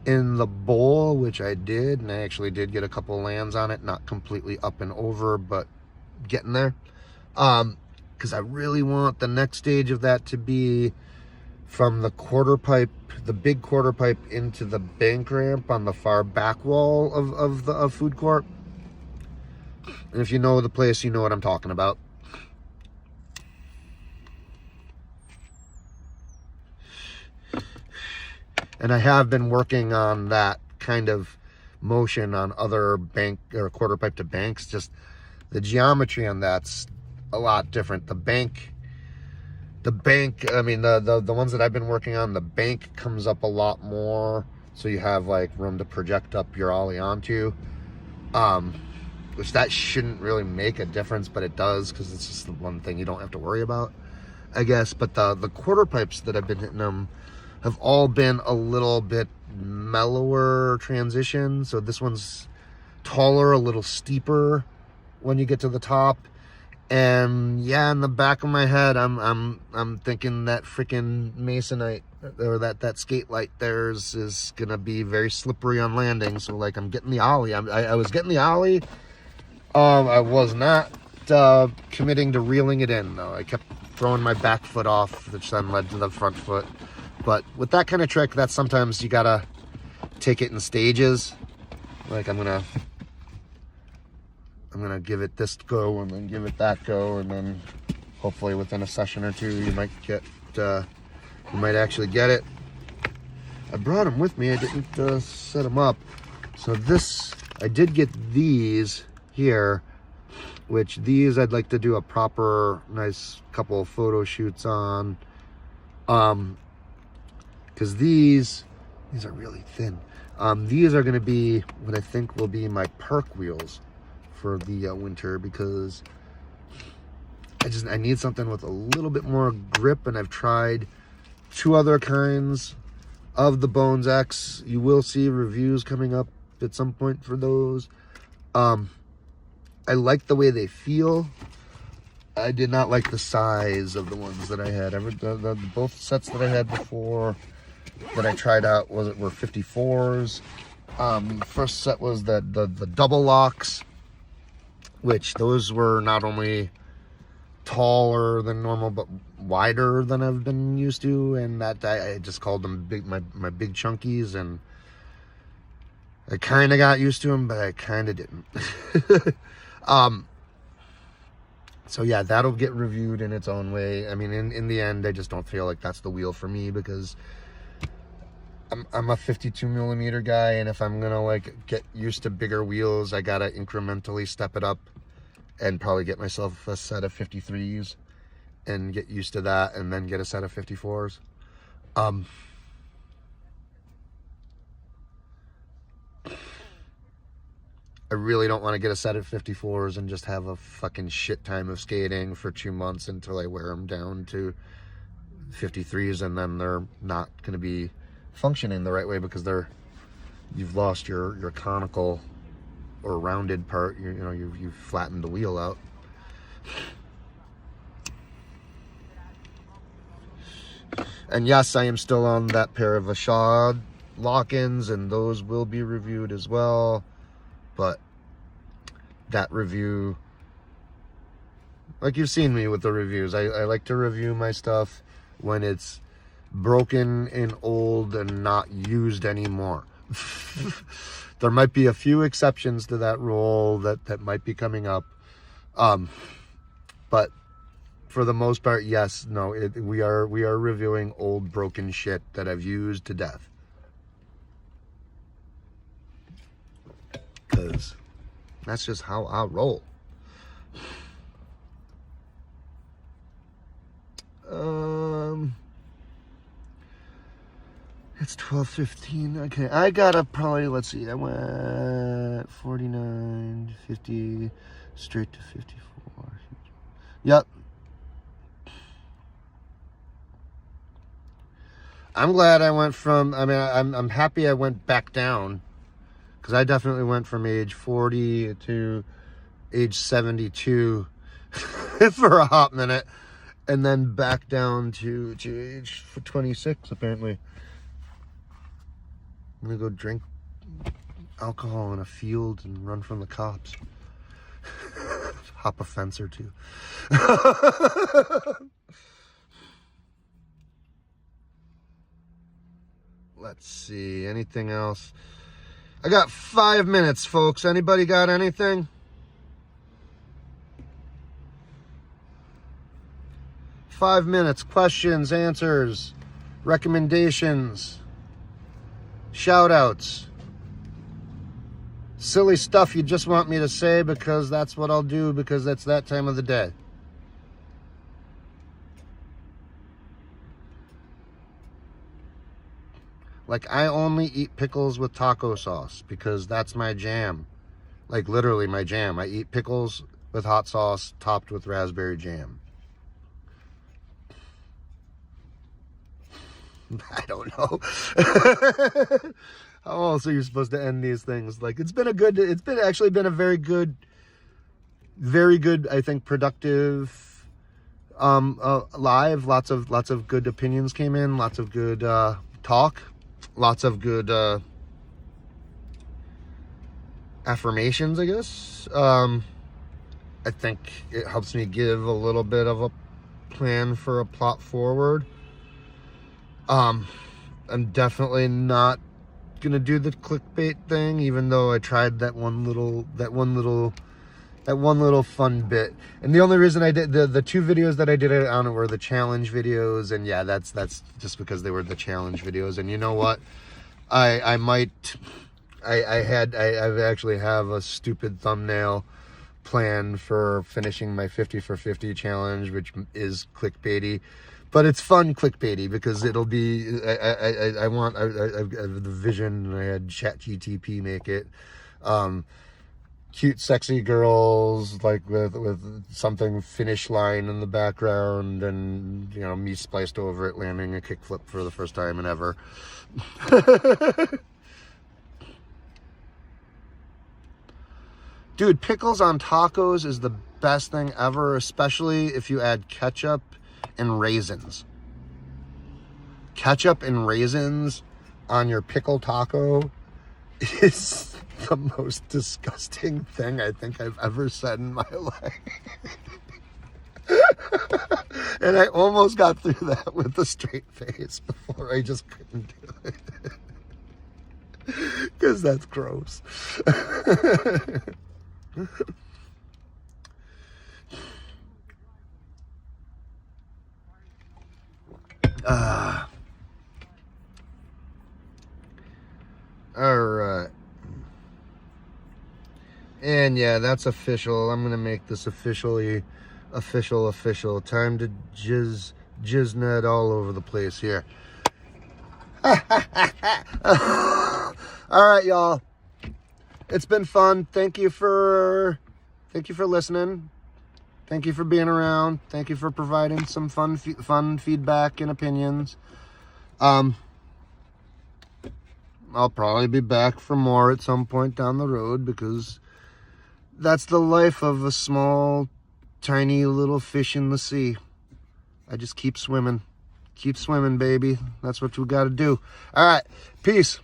in the bowl, which I did, and I actually did get a couple lands on it, not completely up and over, but getting there, because I really want the next stage of that to be from the quarter pipe, the big quarter pipe, into the bank ramp on the far back wall of food court. And if you know the place, you know what I'm talking about. And I have been working on that kind of motion on other bank or quarter pipe to banks. Just the geometry on that's a lot different. The bank, I mean, the ones that I've been working on, the bank comes up a lot more, so you have like room to project up your ollie onto, which that shouldn't really make a difference, but it does, because it's just the one thing you don't have to worry about, I guess. But the quarter pipes that I've been hitting them have all been a little bit mellower transition. So this one's taller, a little steeper when you get to the top. And yeah, in the back of my head, I'm thinking that freaking masonite or that skate light there is gonna be very slippery on landing. So like, I'm getting the ollie. I was getting the ollie. I was not committing to reeling it in though. I kept throwing my back foot off, which then led to the front foot. But with that kind of trick, that's sometimes you gotta take it in stages. Like I'm gonna give it this go and then give it that go, and then hopefully within a session or two you might actually get it. I brought them with me. I didn't set them up. So I did get these here, which these I'd like to do a proper nice couple of photo shoots on, because these are really thin. These are going to be what I think will be my perk wheels for the winter, because I need something with a little bit more grip, and I've tried 2 other kinds of the Bones X. You will see reviews coming up at some point for those. I like the way they feel. I did not like the size of the ones that I had. Both sets that I had before that I tried out were 54s. First set was the double locks, which those were not only taller than normal but wider than I've been used to, and that I just called them my big chunkies, and I kind of got used to them, but I kind of didn't. So yeah, that'll get reviewed in its own way. I mean, in the end, I just don't feel like that's the wheel for me, because I'm a 52 millimeter guy, and if I'm gonna like get used to bigger wheels, I gotta incrementally step it up and probably get myself a set of 53s and get used to that, and then get a set of 54s. I really don't want to get a set of 54s and just have a fucking shit time of skating for 2 months until I wear them down to 53s, and then they're not going to be functioning the right way because you've lost your conical or rounded part. You've flattened the wheel out. And yes, I am still on that pair of Ashad lock-ins, and those will be reviewed as well. But that review, like you've seen me with the reviews, I like to review my stuff when it's broken and old and not used anymore. There might be a few exceptions to that rule that might be coming up, but for the most part, yes, no, we are reviewing old broken shit that I've used to death, because that's just how I roll. It's 12:15. Okay, I gotta probably, let's see, I went 49, 50, straight to 54. Yep. I'm glad I went from, I'm happy I went back down, because I definitely went from age 40 to age 72 for a hot minute, and then back down to age 26, apparently. I'm gonna go drink alcohol in a field and run from the cops. Hop a fence or two. Let's see, anything else? I got 5 minutes, folks. Anybody got anything? Five minutes, questions, answers, recommendations, shout outs. silly stuff you just want me to say because that's what I'll do because it's that time of the day. Like, I only eat pickles with taco sauce because that's my jam. Like, literally my jam. I eat pickles with hot sauce topped with raspberry jam. I don't know. How else are you supposed to end these things? Like, it's actually been a very good, I think, productive live. Lots of good opinions came in, lots of good talk, lots of good affirmations, I guess. I think it helps me give a little bit of a plan for a plot forward. I'm definitely not gonna do the clickbait thing, even though I tried that one little fun bit. And the only reason I did the two videos that I did it on were the challenge videos, and yeah, that's just because they were the challenge videos. And you know what? I actually have a stupid thumbnail plan for finishing my 50 for 50 challenge, which is clickbaity, but it's fun clickbaity because it'll be, I have the vision, I had ChatGTP make it, cute sexy girls, like with something finish line in the background, and you know, me spliced over it landing a kickflip for the first time in ever. Dude, pickles on tacos is the best thing ever, especially if you add ketchup and raisins. Ketchup and raisins on your pickle taco is the most disgusting thing I think I've ever said in my life. And I almost got through that with a straight face before I just couldn't do it. Because that's gross. All right. And yeah, that's official. I'm gonna make this official. Time to jiznet all over the place here. All right, y'all. It's been fun. Thank you for listening. Thank you for being around. Thank you for providing some fun feedback and opinions. I'll probably be back for more at some point down the road because that's the life of a small, tiny little fish in the sea. I just keep swimming. Keep swimming, baby. That's what we got to do. All right. Peace.